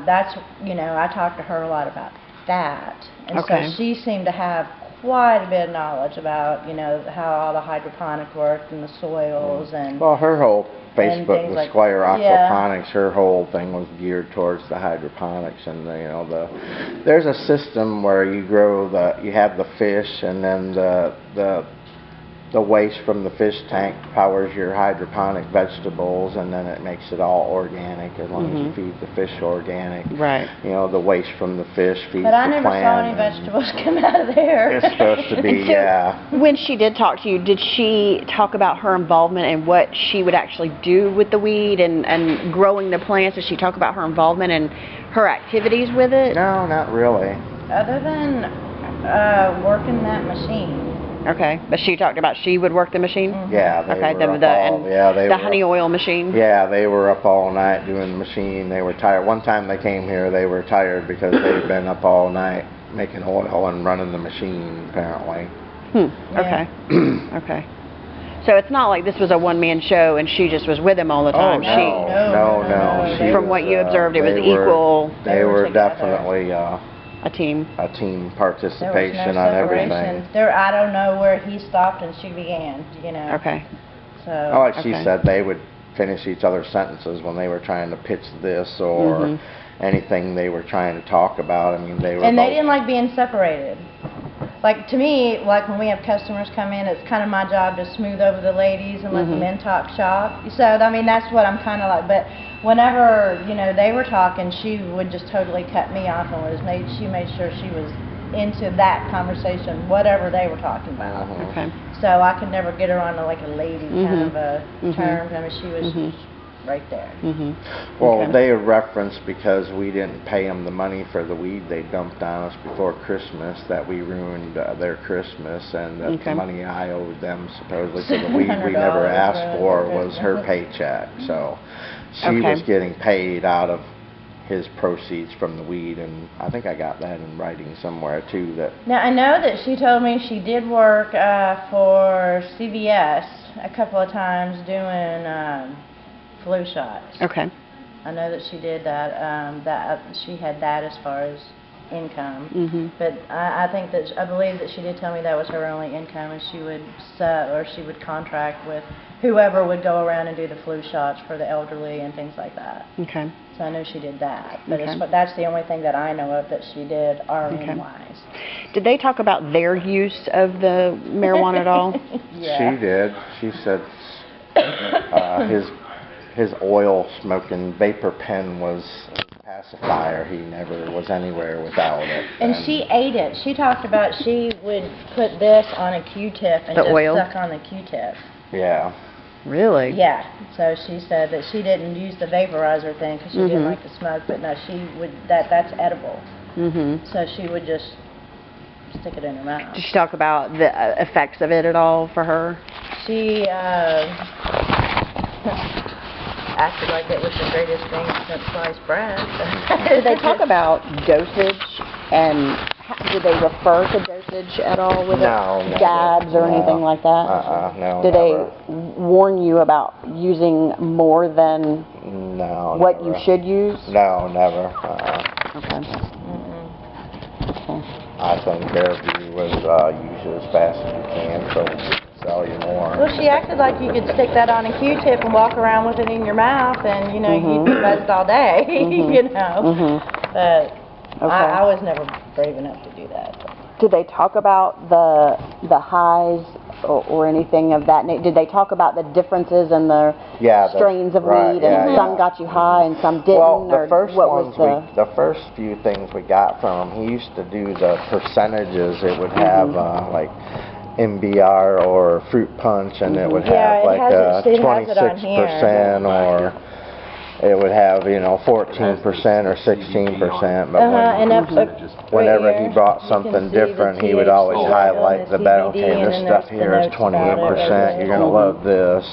Speaker 2: that's, you know, I talked to her a lot about that, and
Speaker 3: Okay.
Speaker 2: so she seemed to have quite a bit of knowledge about, you know, how all the hydroponic worked and the soils and
Speaker 1: Well, her whole
Speaker 2: And
Speaker 1: Facebook
Speaker 2: things
Speaker 1: with
Speaker 2: like-
Speaker 1: Squire
Speaker 2: yeah.
Speaker 1: Aquaponics, her whole thing was geared towards the hydroponics, and you know, there's a system where you grow you have the fish, and then the waste from the fish tank powers your hydroponic vegetables, and then it makes it all organic as long as you feed the fish organic.
Speaker 3: Right.
Speaker 1: You know, the waste from the fish feeds
Speaker 2: But I
Speaker 1: the
Speaker 2: never
Speaker 1: plant.
Speaker 2: saw any
Speaker 1: and
Speaker 2: vegetables come out of there.
Speaker 1: It's supposed to be,
Speaker 3: And so,
Speaker 1: yeah.
Speaker 3: when she did talk to you, did she talk about her involvement and what she would actually do with the weed and growing the plants? Did she talk about her involvement and her activities with it?
Speaker 1: No, not really.
Speaker 2: Other than working that machine.
Speaker 3: Okay. But she talked about she would work the machine?
Speaker 1: Yeah, they
Speaker 3: Okay.
Speaker 1: were up all, yeah, they
Speaker 3: the
Speaker 1: were
Speaker 3: honey oil machine?
Speaker 1: Yeah, they were up all night doing the machine. They were tired. One time they came here, they were tired because they'd been up all night making oil and running the machine, apparently.
Speaker 3: Okay. Okay. So it's not like this was a one-man show and she just was with him all the time.
Speaker 1: Oh, no,
Speaker 2: no.
Speaker 1: She
Speaker 3: From
Speaker 1: was,
Speaker 3: what you observed, it was
Speaker 1: they
Speaker 3: equal.
Speaker 1: They
Speaker 2: They were
Speaker 1: were
Speaker 2: together.
Speaker 1: definitely
Speaker 3: A team.
Speaker 1: a team
Speaker 2: There
Speaker 1: participation
Speaker 2: was no
Speaker 1: on
Speaker 2: separation.
Speaker 1: everything.
Speaker 2: I don't know where he stopped and she began, you know.
Speaker 3: Okay.
Speaker 2: So.
Speaker 1: Oh, like she
Speaker 3: Okay.
Speaker 1: said, they would finish each other's sentences when they were trying to pitch this or anything they were trying to talk about. I mean, they were
Speaker 2: And they
Speaker 1: both-
Speaker 2: didn't like being separated. Like, to me, like when we have customers come in, it's kind of my job to smooth over the ladies and let the men talk shop. So, I mean, that's what I'm kind of like. But whenever, you know, they were talking, she would just totally cut me off and she made sure she was into that conversation, whatever they were talking about.
Speaker 3: Okay.
Speaker 2: So I could never get her on to like a lady kind of a term. I mean, she was right there.
Speaker 1: Well,
Speaker 3: Okay.
Speaker 1: they referenced because we didn't pay them the money for the weed they dumped on us before Christmas, that we ruined their Christmas, and that
Speaker 3: Okay.
Speaker 1: the money I owed them supposedly for the weed we never
Speaker 2: $700
Speaker 1: asked for
Speaker 2: ruined their
Speaker 1: was her
Speaker 2: Christmas.
Speaker 1: paycheck. So she
Speaker 3: Okay.
Speaker 1: was getting paid out of his proceeds from the weed, and I think I got that in writing somewhere too. That
Speaker 2: Now, I know that she told me she did work for CVS a couple of times doing flu shots.
Speaker 3: Okay.
Speaker 2: I know that she did that. She had that as far as income. But I think that I believe that she did tell me that was her only income, and she would sub or she would contract with whoever would go around and do the flu shots for the elderly and things like that.
Speaker 3: Okay.
Speaker 2: So I know she did that. But
Speaker 3: Okay.
Speaker 2: that's the only thing that I know of that she did RN-wise.
Speaker 3: Did they talk about their use of the marijuana at all?
Speaker 2: Yeah.
Speaker 1: she did. She said his oil smoking vapor pen was a pacifier. He never was anywhere without it.
Speaker 2: And she ate it. She talked about she would put this on a Q-tip and
Speaker 3: The
Speaker 2: just
Speaker 3: oil?
Speaker 2: suck on the Q-tip.
Speaker 1: Yeah.
Speaker 3: Really?
Speaker 2: Yeah. So she said that she didn't use the vaporizer thing because she didn't like to smoke, but no, she would. That's edible. So she would just stick it in her mouth.
Speaker 3: Did she talk about the effects of it at all for her?
Speaker 2: She acted like it was the greatest thing since sliced bread.
Speaker 3: Did they talk about dosage, and did they refer to dosage at all with
Speaker 1: No,
Speaker 3: it?
Speaker 1: never.
Speaker 3: Jabs or
Speaker 1: No.
Speaker 3: anything like that?
Speaker 1: No,
Speaker 3: Did
Speaker 1: never.
Speaker 3: they warn you about using more than
Speaker 1: No,
Speaker 3: what
Speaker 1: never.
Speaker 3: you should use?
Speaker 1: No, never.
Speaker 3: Okay.
Speaker 1: I think their view was use it as fast as you can so we can sell you more.
Speaker 2: Well, she acted like you could stick that on a Q-tip and walk around with it in your mouth, and you know you'd be buzzed all day. You know. But I was never brave enough to do that.
Speaker 3: Did they talk about the highs or anything of that nature? Did they talk about the differences in the strains of
Speaker 1: right,
Speaker 3: weed,
Speaker 1: yeah,
Speaker 3: and some got you high and some didn't?
Speaker 1: Well, the
Speaker 3: or
Speaker 1: first
Speaker 3: what
Speaker 1: ones
Speaker 3: was
Speaker 1: the first few things we got from him, he used to do the percentages. It would have like MBR or fruit punch, and it would have like 26% or it would have 14% or 16%. But whenever he brought something different, he would always highlight the better. Okay, this stuff here is 28%. You're gonna love this.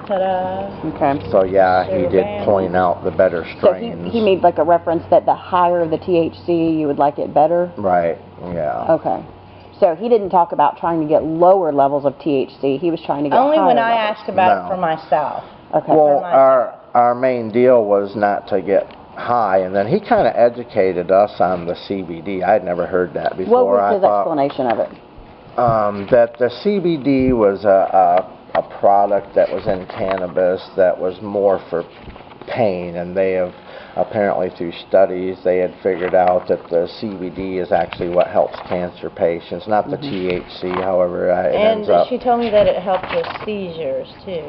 Speaker 2: Ta-da.
Speaker 3: Okay.
Speaker 1: So yeah, he did point out the better
Speaker 3: So
Speaker 1: strains.
Speaker 3: he made like a reference that the higher the THC, you would like it better?
Speaker 1: Right, yeah.
Speaker 3: Okay. So he didn't talk about trying to get lower levels of THC. He was trying to get
Speaker 2: Only
Speaker 3: higher
Speaker 2: when I
Speaker 3: levels.
Speaker 2: asked about it for myself.
Speaker 3: Okay.
Speaker 1: Well, our main deal was not to get high, and then he kind of educated us on the CBD. I'd never heard that before.
Speaker 3: What was his explanation of it?
Speaker 1: That the CBD was a product that was in cannabis that was more for pain, and they have apparently through studies they had figured out that the CBD is actually what helps cancer patients, not the THC. However, it ends up.
Speaker 2: And she told me that it helped with seizures too.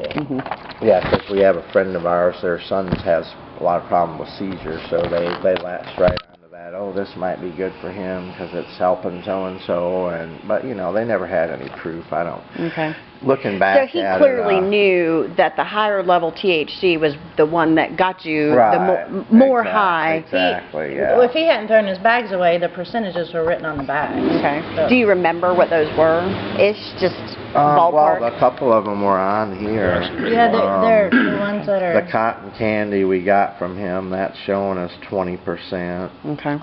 Speaker 1: Yeah, because we have a friend of ours, their son has a lot of problem with seizures, so they latched right onto that. Oh, this might be good for him because it's helping so and so, but they never had any proof. I don't.
Speaker 3: Okay.
Speaker 1: Looking back
Speaker 3: So he clearly knew that the higher level THC was the one that got you the more high.
Speaker 1: Exactly, yeah.
Speaker 2: Well, if he hadn't thrown his bags away, the percentages were written on the bags.
Speaker 3: Okay.
Speaker 2: So.
Speaker 3: Do you remember what those were? Just ballpark?
Speaker 1: Well, a couple of them were on here.
Speaker 2: Yeah, they're the ones that are.
Speaker 1: The cotton candy we got from him, that's showing us 20%.
Speaker 3: Okay.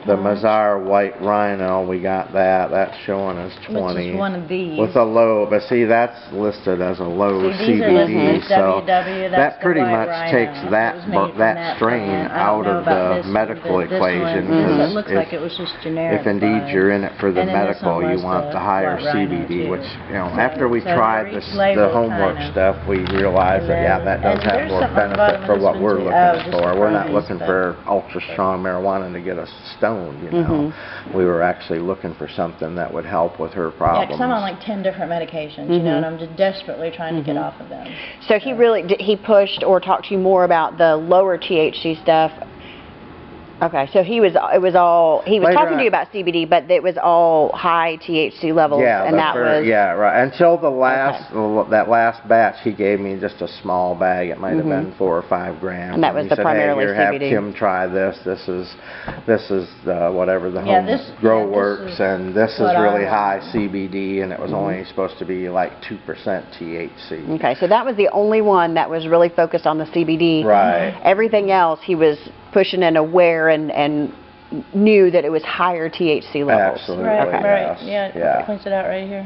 Speaker 1: The Mazar White Rhino, we got that. That's showing us 20.
Speaker 2: Which is one of these.
Speaker 1: With a low, but see, that's listed as a low
Speaker 2: See, these are
Speaker 1: CBD,
Speaker 2: listed as
Speaker 1: so
Speaker 2: WW,
Speaker 1: that pretty
Speaker 2: the
Speaker 1: much
Speaker 2: White
Speaker 1: takes
Speaker 2: Rhino.
Speaker 1: that
Speaker 2: It was made from that
Speaker 1: strain
Speaker 2: plant. I
Speaker 1: out
Speaker 2: don't know
Speaker 1: of
Speaker 2: about
Speaker 1: the
Speaker 2: this one,
Speaker 1: medical
Speaker 2: but this
Speaker 1: equation.
Speaker 2: one,
Speaker 1: because
Speaker 2: it looks
Speaker 1: if-
Speaker 2: like it was just generic.
Speaker 1: If indeed you're in it for the
Speaker 2: And then this
Speaker 1: medical,
Speaker 2: one
Speaker 1: you
Speaker 2: was
Speaker 1: want the higher
Speaker 2: White Rhino,
Speaker 1: CBD,
Speaker 2: too.
Speaker 1: which, after we
Speaker 2: So
Speaker 1: tried
Speaker 2: they're
Speaker 1: this,
Speaker 2: each labeled
Speaker 1: the homework
Speaker 2: kinda.
Speaker 1: stuff, we realized that, yeah, that does
Speaker 2: And
Speaker 1: have
Speaker 2: there's
Speaker 1: more
Speaker 2: something on the bottom
Speaker 1: benefit for
Speaker 2: of this
Speaker 1: what
Speaker 2: one,
Speaker 1: we're
Speaker 2: too.
Speaker 1: looking
Speaker 2: Oh, just
Speaker 1: for.
Speaker 2: the
Speaker 1: We're not
Speaker 2: price,
Speaker 1: looking
Speaker 2: but-
Speaker 1: for ultra strong marijuana to get us stoned, We were actually looking for something that would help with her
Speaker 2: Yeah,
Speaker 1: problems.
Speaker 2: 'cause I'm on like 10 different medications, and I'm just desperately trying to get off of them.
Speaker 3: So he really he pushed or talked to you more about the lower THC stuff Okay, so he was
Speaker 1: Later
Speaker 3: talking to
Speaker 1: on-
Speaker 3: you about CBD, but it was all high THC levels,
Speaker 1: Yeah,
Speaker 3: and that was
Speaker 1: yeah, right. Until that last batch, he gave me just a small bag. It might have been 4 or 5 grams.
Speaker 3: And that was
Speaker 1: he
Speaker 3: the
Speaker 1: said,
Speaker 3: primarily
Speaker 1: hey, here,
Speaker 3: CBD.
Speaker 1: have Kim try this. This is whatever the
Speaker 2: Yeah,
Speaker 1: home
Speaker 2: this
Speaker 1: works,
Speaker 2: is
Speaker 1: and this is
Speaker 2: what I
Speaker 1: really
Speaker 2: want.
Speaker 1: high CBD, and it was only supposed to be like 2% THC.
Speaker 3: okay. So that was the only one that was really focused on the CBD.
Speaker 1: Right.
Speaker 3: Everything else, he was pushing and aware and knew that it was higher THC levels.
Speaker 1: Absolutely.
Speaker 2: Right,
Speaker 3: Okay.
Speaker 2: right.
Speaker 1: Yes,
Speaker 2: Yeah,
Speaker 1: yeah.
Speaker 2: it points it out right here.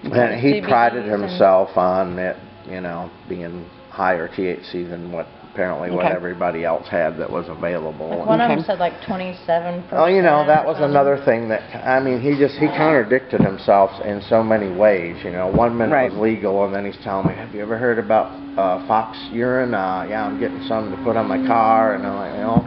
Speaker 1: And he
Speaker 2: CBDs
Speaker 1: prided
Speaker 2: and-
Speaker 1: himself on it, being higher THC than what
Speaker 3: Okay.
Speaker 1: everybody else had that was available.
Speaker 2: Like one of them
Speaker 3: Okay.
Speaker 2: said like 27%.
Speaker 1: Oh, that was another thing that, he contradicted himself in so many ways, One minute
Speaker 3: Right.
Speaker 1: it was legal, and then he's telling me, have you ever heard about fox urine? Yeah, I'm getting some to put on my car, and I'm like,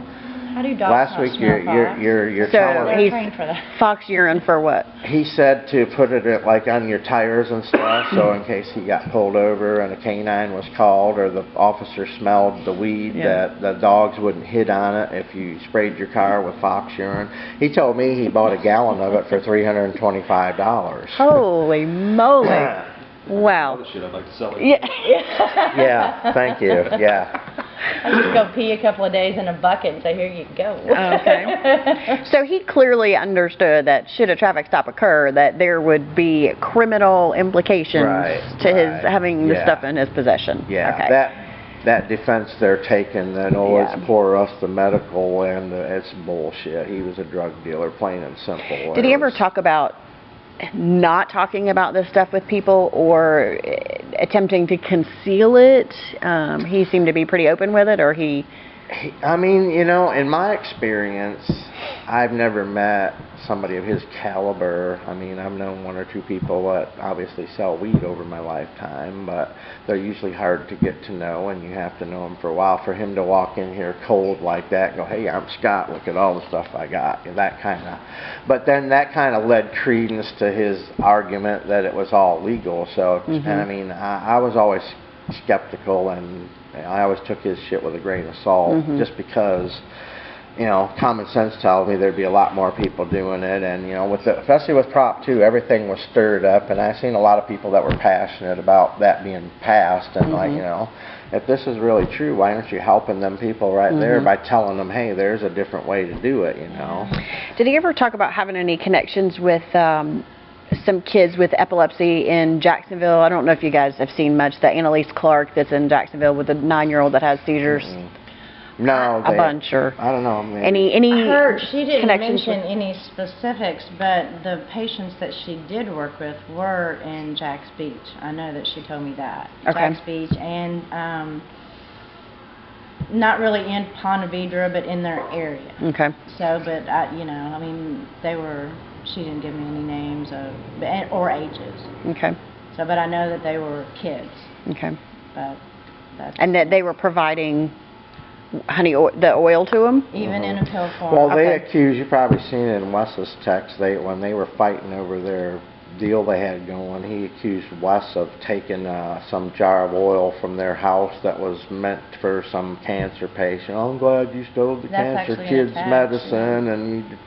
Speaker 2: How do dogs
Speaker 1: last
Speaker 2: not
Speaker 1: week
Speaker 2: smell fox?
Speaker 1: you're
Speaker 3: So
Speaker 1: telling
Speaker 2: They're
Speaker 3: he's
Speaker 2: trained for that.
Speaker 3: fox urine for what?
Speaker 1: He said to put it like on your tires and stuff, so in case he got pulled over and a canine was called or the officer smelled the weed, that the dogs wouldn't hit on it if you sprayed your car with fox urine. He told me he bought a gallon of it for $325.
Speaker 3: Holy moly! Wow.
Speaker 4: Other shit I'd like to sell it.
Speaker 3: Yeah.
Speaker 1: Yeah, thank you. Yeah.
Speaker 2: I just go pee a couple of days in a bucket and say, here you go.
Speaker 3: Okay. So he clearly understood that should a traffic stop occur, that there would be criminal implications to his
Speaker 1: right.
Speaker 3: having the
Speaker 1: Yeah.
Speaker 3: stuff in his possession.
Speaker 1: Yeah,
Speaker 3: Okay.
Speaker 1: that defense they're taking, that
Speaker 3: Yeah.
Speaker 1: it's poor us the medical, and it's bullshit. He was a drug dealer, plain and simple.
Speaker 3: Did he ever talk about not talking about this stuff with people or attempting to conceal it? He seemed to be pretty open with it, or he...
Speaker 1: in my experience, I've never met somebody of his caliber. I've known 1 or 2 people that obviously sell weed over my lifetime, but they're usually hard to get to know, and you have to know them for a while. For him to walk in here cold like that and go, hey, I'm Scott, look at all the stuff I got, but then that kind of led credence to his argument that it was all legal. So, I was always skeptical, and I always took his shit with a grain of salt, just because common sense tells me there'd be a lot more people doing it, and especially with Prop 2, everything was stirred up, and I've seen a lot of people that were passionate about that being passed, and if this is really true, why aren't you helping them people right there by telling them, hey, there's a different way to do it,
Speaker 3: Did he ever talk about having any connections with some kids with epilepsy in Jacksonville? I don't know if you guys have seen much. The Annalise Clark that's in Jacksonville with a 9-year-old that has seizures.
Speaker 1: No,
Speaker 3: A bunch, or
Speaker 1: I don't know. Maybe.
Speaker 3: any
Speaker 2: I heard she didn't
Speaker 3: connections
Speaker 2: mention
Speaker 3: with-
Speaker 2: any specifics, but the patients that she did work with were in Jack's Beach. I know that she told me that.
Speaker 3: Okay.
Speaker 2: Jack's Beach, and not really in Ponte Vedra, but in their area.
Speaker 3: Okay.
Speaker 2: So, but they were. She didn't give me any names or ages.
Speaker 3: Okay.
Speaker 2: So, but I know that they were kids.
Speaker 3: Okay.
Speaker 2: But that's
Speaker 3: And that they were providing the oil to him?
Speaker 2: even in a pill form.
Speaker 1: Well, they
Speaker 3: Okay.
Speaker 1: accused, you've probably seen it in Wes's text, when they were fighting over their deal they had going, he accused Wes of taking some jar of oil from their house that was meant for some cancer patient. Oh, I'm glad you stole the
Speaker 2: That's
Speaker 1: cancer
Speaker 2: actually
Speaker 1: kid's
Speaker 2: attached,
Speaker 1: medicine, and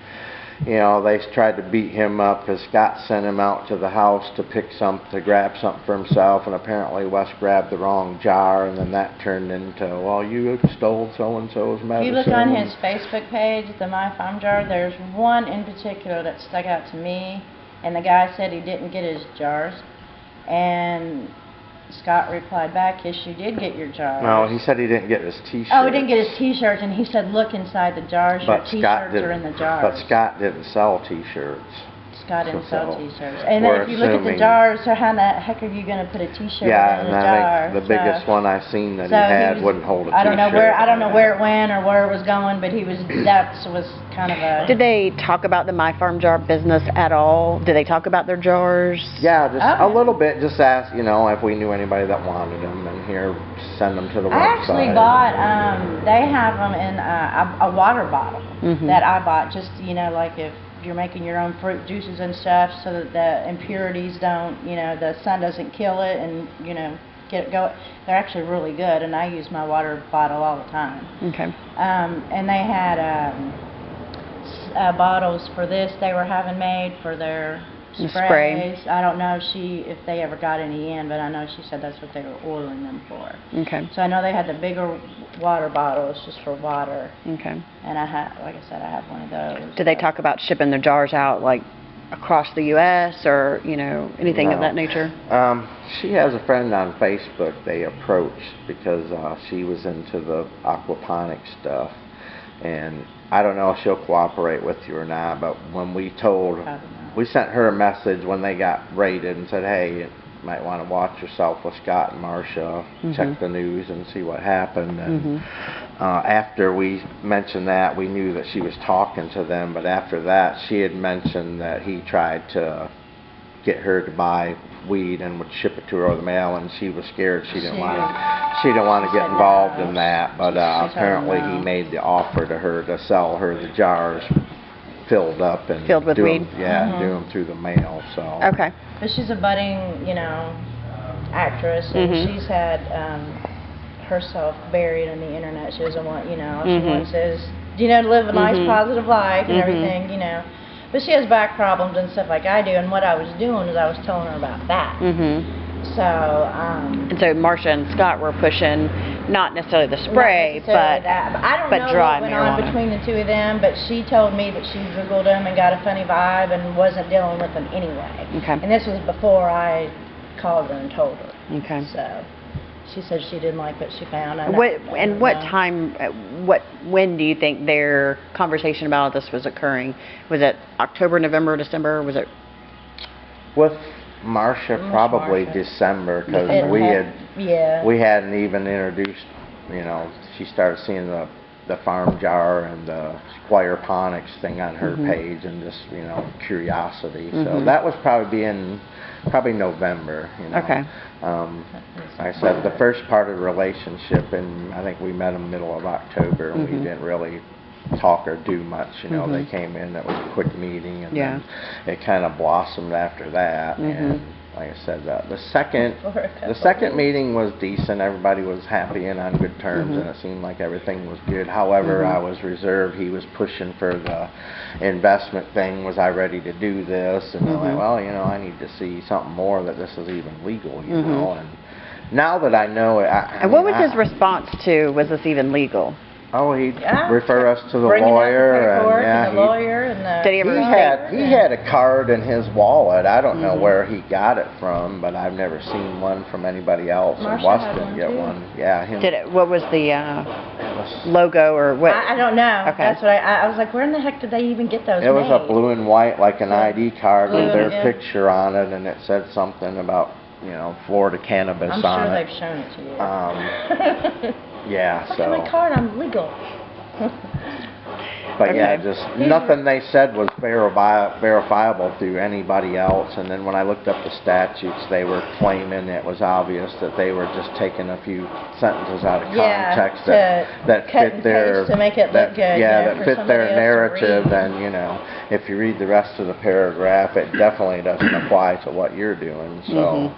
Speaker 1: they tried to beat him up because Scott sent him out to the house to grab something for himself, and apparently Wes grabbed the wrong jar, and then that turned into, well, you stole so-and-so's medicine.
Speaker 2: If you look on his Facebook page, the My Farm Jar, there's one in particular that stuck out to me, and the guy said he didn't get his jars, and Scott replied back, yes, you did get your jars.
Speaker 1: No, he said he didn't get his T-shirt.
Speaker 2: Oh, he didn't get his T-shirts, and he said, look inside the jars, your T-shirts are in the jars.
Speaker 1: But Scott didn't sell T-shirts.
Speaker 2: Scott didn't sell
Speaker 1: So,
Speaker 2: T-shirts. And
Speaker 1: we're
Speaker 2: then if you look at the
Speaker 1: assuming-
Speaker 2: jars, so how the heck are you going to put a T-shirt
Speaker 1: Yeah,
Speaker 2: in
Speaker 1: and
Speaker 2: a
Speaker 1: I
Speaker 2: jar?
Speaker 1: think the biggest one I seen that he
Speaker 2: So
Speaker 1: had
Speaker 2: was-
Speaker 1: wouldn't hold a T-shirt.
Speaker 2: I don't know where it went or where it was going, but that was kind of a...
Speaker 3: Did they talk about the My Farm Jar business at all? Did they talk about their jars?
Speaker 1: Yeah, just
Speaker 2: Okay.
Speaker 1: a little bit. Just ask, if we knew anybody that wanted them, and here, send them to the website.
Speaker 2: I actually bought, they have them in a water bottle that I bought, just, like if you're making your own fruit juices and stuff, so that the impurities don't, the sun doesn't kill it, and, get it go. They're actually really good, and I use my water bottle all the time.
Speaker 3: Okay.
Speaker 2: And they had bottles for this they were having made for their
Speaker 3: The
Speaker 2: sprays.
Speaker 3: spray.
Speaker 2: I don't know if they ever got any in, but I know she said that's what they were ordering them for.
Speaker 3: Okay.
Speaker 2: So I know they had the bigger water bottles just for water,
Speaker 3: Okay.
Speaker 2: and like I said, I have one of those.
Speaker 3: Did they talk about shipping their jars out, like, across the U.S. or, anything of
Speaker 1: No.
Speaker 3: that nature?
Speaker 1: She has a friend on Facebook they approached because she was into the aquaponic stuff. And I don't know if she'll cooperate with you or not, but when we sent her a message when they got raided and said, hey, you might want to watch yourself with Scott and Marcia, check the news and see what happened. And after we mentioned that, we knew that she was talking to them, but after that, she had mentioned that he tried to get her to buy weed and would ship it to her over the mail, and she was scared. She didn't want to get involved in that, but apparently he made the offer to her to sell her the jars filled up and
Speaker 3: Filled with weed?
Speaker 1: do them through the mail. So
Speaker 3: Okay.
Speaker 2: But she's a budding, actress, and she's had herself buried on the internet. She doesn't want, she wants to live a nice, positive life and everything, But she has back problems and stuff like I do, and what I was doing is I was telling her about that. So,
Speaker 3: And so Marcia and Scott were pushing not necessarily the spray, but
Speaker 2: I don't know
Speaker 3: dry
Speaker 2: what went on
Speaker 3: marijuana.
Speaker 2: between the two of them, but she told me that she Googled them and got a funny vibe and wasn't dealing with them anyway.
Speaker 3: Okay.
Speaker 2: And this was before I called her and told her.
Speaker 3: Okay.
Speaker 2: So she said she didn't like what she found.
Speaker 3: When do you think their conversation about this was occurring? Was it October, November, December? Was it?
Speaker 1: with Marcia, probably December, because we hadn't even introduced, she started seeing the farm jar and the aquaponics thing on her page, and just curiosity. So that was probably November.
Speaker 3: Okay.
Speaker 1: Like I said, the first part of the relationship, and I think we met them middle of October, and we didn't really talk or do much. They came in, that was a quick meeting, and then it kind of blossomed after that. And like I said, the second meeting was decent. Everybody was happy and on good terms, and it seemed like everything was good. However, I was reserved. He was pushing for the investment thing. Was I ready to do this? And I'm like, well, I need to see something more that this is even legal, And now that I know it,
Speaker 3: And what was his response to, was this even legal?
Speaker 1: Oh, he'd refer us to the lawyer,
Speaker 3: Did he ever
Speaker 1: he had a card in his wallet. I don't know where he got it from, but I've never seen one from anybody else. And Wes didn't get one. Yeah, him.
Speaker 3: What was the logo or what?
Speaker 2: I don't know.
Speaker 3: Okay.
Speaker 2: That's what I was like, where in the heck did they even get those
Speaker 1: It was
Speaker 2: made?
Speaker 1: a blue and white, like an ID card with their picture on it, and it said something about Florida cannabis
Speaker 2: I'm
Speaker 1: on
Speaker 2: sure
Speaker 1: it.
Speaker 2: they've shown it to you.
Speaker 1: Yeah,
Speaker 2: Look at my card, I'm legal.
Speaker 1: But just nothing they said was verifiable through anybody else. And then when I looked up the statutes, they were claiming it was obvious that they were just taking a few sentences out of context that fit their
Speaker 2: to make it look good.
Speaker 1: That fit their narrative. And if you read the rest of the paragraph, it definitely doesn't apply to what you're doing. So.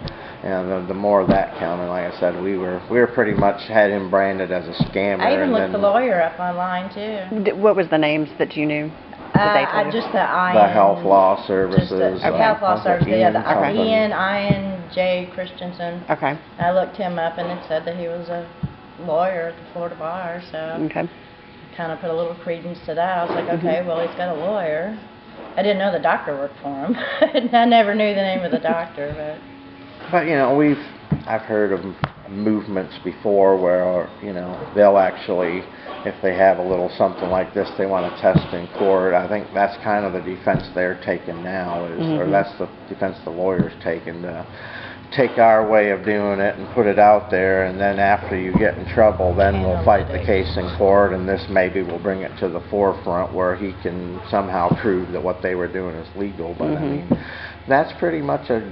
Speaker 1: And the more of that coming, like I said, we were pretty much had him branded as a scammer.
Speaker 2: I even looked the lawyer up online too.
Speaker 3: What was the names that you knew?
Speaker 2: Just the IN.
Speaker 1: The Health Law Services.
Speaker 2: Health Law Services. Yeah, the
Speaker 1: Ian
Speaker 2: Ian J. Christensen.
Speaker 3: Okay.
Speaker 2: I looked him up, and it said that he was a lawyer at the Florida bar. So kind of put a little credence to that. I was like, okay, well, he's got a lawyer. I didn't know the doctor worked for him. I never knew the name of the doctor, but.
Speaker 1: But I've heard of movements before where they'll actually, if they have a little something like this, they want to test in court. I think that's kind of the defense they're taking now, or that's the defense the lawyer's taking, to take our way of doing it and put it out there, and then after you get in trouble, then we'll fight the case in court, and this maybe will bring it to the forefront where he can somehow prove that what they were doing is legal. But I mean, that's pretty much a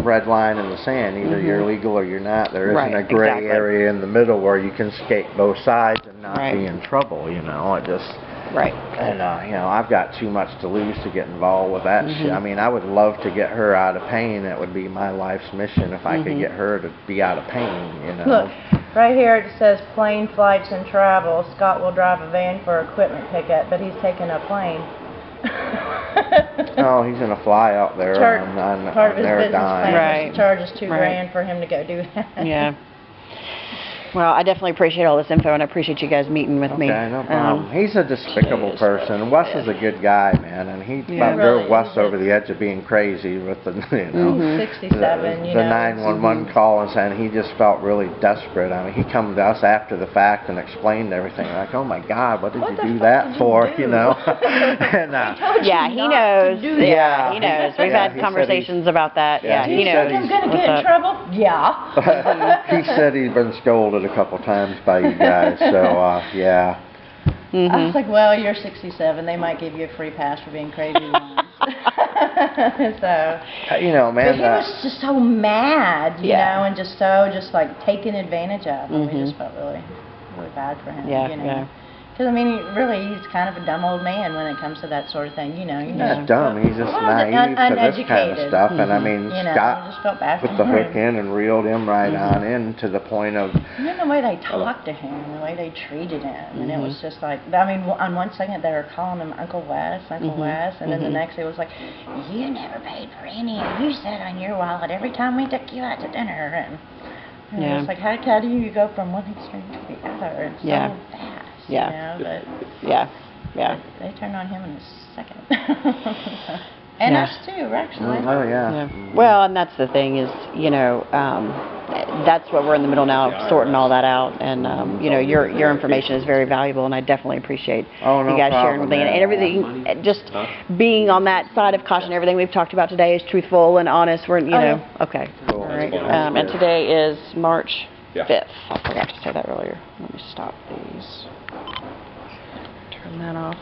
Speaker 1: red line in the sand. Either you're legal or you're not. There isn't a gray area in the middle where you can skate both sides and not be in trouble. It just And I've got too much to lose to get involved with that shit. I mean, I would love to get her out of pain. That would be my life's mission, if I could get her to be out of pain.
Speaker 2: Look, right here it says plane flights and travel. Scott will drive a van for equipment pickup, but he's taking a plane.
Speaker 1: Oh, he's gonna fly out there on
Speaker 2: Part of his
Speaker 1: their
Speaker 2: business
Speaker 1: dime.
Speaker 2: plan
Speaker 3: Right.
Speaker 2: is to charge us $2
Speaker 3: Right.
Speaker 2: grand for him to go do that.
Speaker 3: Yeah. Well, I definitely appreciate all this info, and I appreciate you guys meeting with me.
Speaker 1: Okay, no problem. He's a despicable person. Wes is a good guy, man, and he about
Speaker 2: Really,
Speaker 1: drove Wes
Speaker 2: he's
Speaker 1: over the edge of being crazy with the, you know,
Speaker 2: He's 67, you
Speaker 1: the
Speaker 2: know.
Speaker 1: 911 call and saying he just felt really desperate. I mean, he come to us after the fact and explained everything. Like, oh my God, what did
Speaker 2: What
Speaker 1: you
Speaker 2: the
Speaker 1: do
Speaker 2: fuck
Speaker 1: that
Speaker 2: did you
Speaker 1: for?
Speaker 2: do?
Speaker 1: You know, and
Speaker 3: Yeah, he
Speaker 2: not
Speaker 3: knows.
Speaker 2: to do
Speaker 3: Yeah,
Speaker 1: that.
Speaker 3: he knows. We've
Speaker 1: Yeah,
Speaker 3: had
Speaker 1: he said
Speaker 3: conversations about that.
Speaker 1: yeah,
Speaker 3: Yeah,
Speaker 1: he
Speaker 3: he
Speaker 2: You
Speaker 3: knows.
Speaker 2: think I'm going to
Speaker 3: what's
Speaker 2: get in
Speaker 3: up.
Speaker 2: trouble? Yeah.
Speaker 1: he said he'd been scolded a couple times by you guys. So yeah.
Speaker 2: I was like, well, you're 67. They might give you a free pass for being crazy once. So,
Speaker 1: You know, man.
Speaker 2: but he was just so mad, you
Speaker 3: Yeah.
Speaker 2: know, and just like taken advantage of. And we just felt really, really bad for him.
Speaker 3: Yeah,
Speaker 2: you know?
Speaker 3: yeah.
Speaker 2: Because, I mean, he's kind of a dumb old man when it comes to that sort of thing, you know.
Speaker 1: He's not dumb. He's just
Speaker 2: Well,
Speaker 1: naive to this kind of
Speaker 2: uneducated.
Speaker 1: stuff. And I mean,
Speaker 2: You know,
Speaker 1: Scott
Speaker 2: I just felt bad for
Speaker 1: put the
Speaker 2: him.
Speaker 1: hook in and reeled him right on in to the point of.
Speaker 2: And then the way they talked to him, the way they treated him, and it was just like, I mean, on one second they were calling him Uncle Wes, and then the next it was like, you never paid for any, you said on your wallet every time we took you out to dinner, and
Speaker 3: Yeah.
Speaker 2: it's like, how do you go from one extreme to the other, and so
Speaker 3: Yeah.
Speaker 2: fast,
Speaker 3: Yeah.
Speaker 2: you know, but
Speaker 3: Yeah, yeah.
Speaker 2: they turned on him in a second. And
Speaker 3: Yeah.
Speaker 2: us too, actually.
Speaker 1: Oh yeah.
Speaker 3: Yeah. Well, and that's the thing is, you know, that's what we're in the middle now of sorting all that out, and you know, your information is very valuable, and I definitely appreciate
Speaker 1: Oh, no
Speaker 3: you guys sharing
Speaker 1: problem,
Speaker 3: with me, and
Speaker 1: man.
Speaker 3: everything, just being on that side of caution. Everything we've talked about today is truthful and honest. We're, you know, okay.
Speaker 1: Cool.
Speaker 3: All right.
Speaker 1: That's
Speaker 3: And
Speaker 1: good.
Speaker 3: today is March
Speaker 5: Yeah.
Speaker 3: 5th. I forgot to say that earlier. Let me stop these. Turn that off.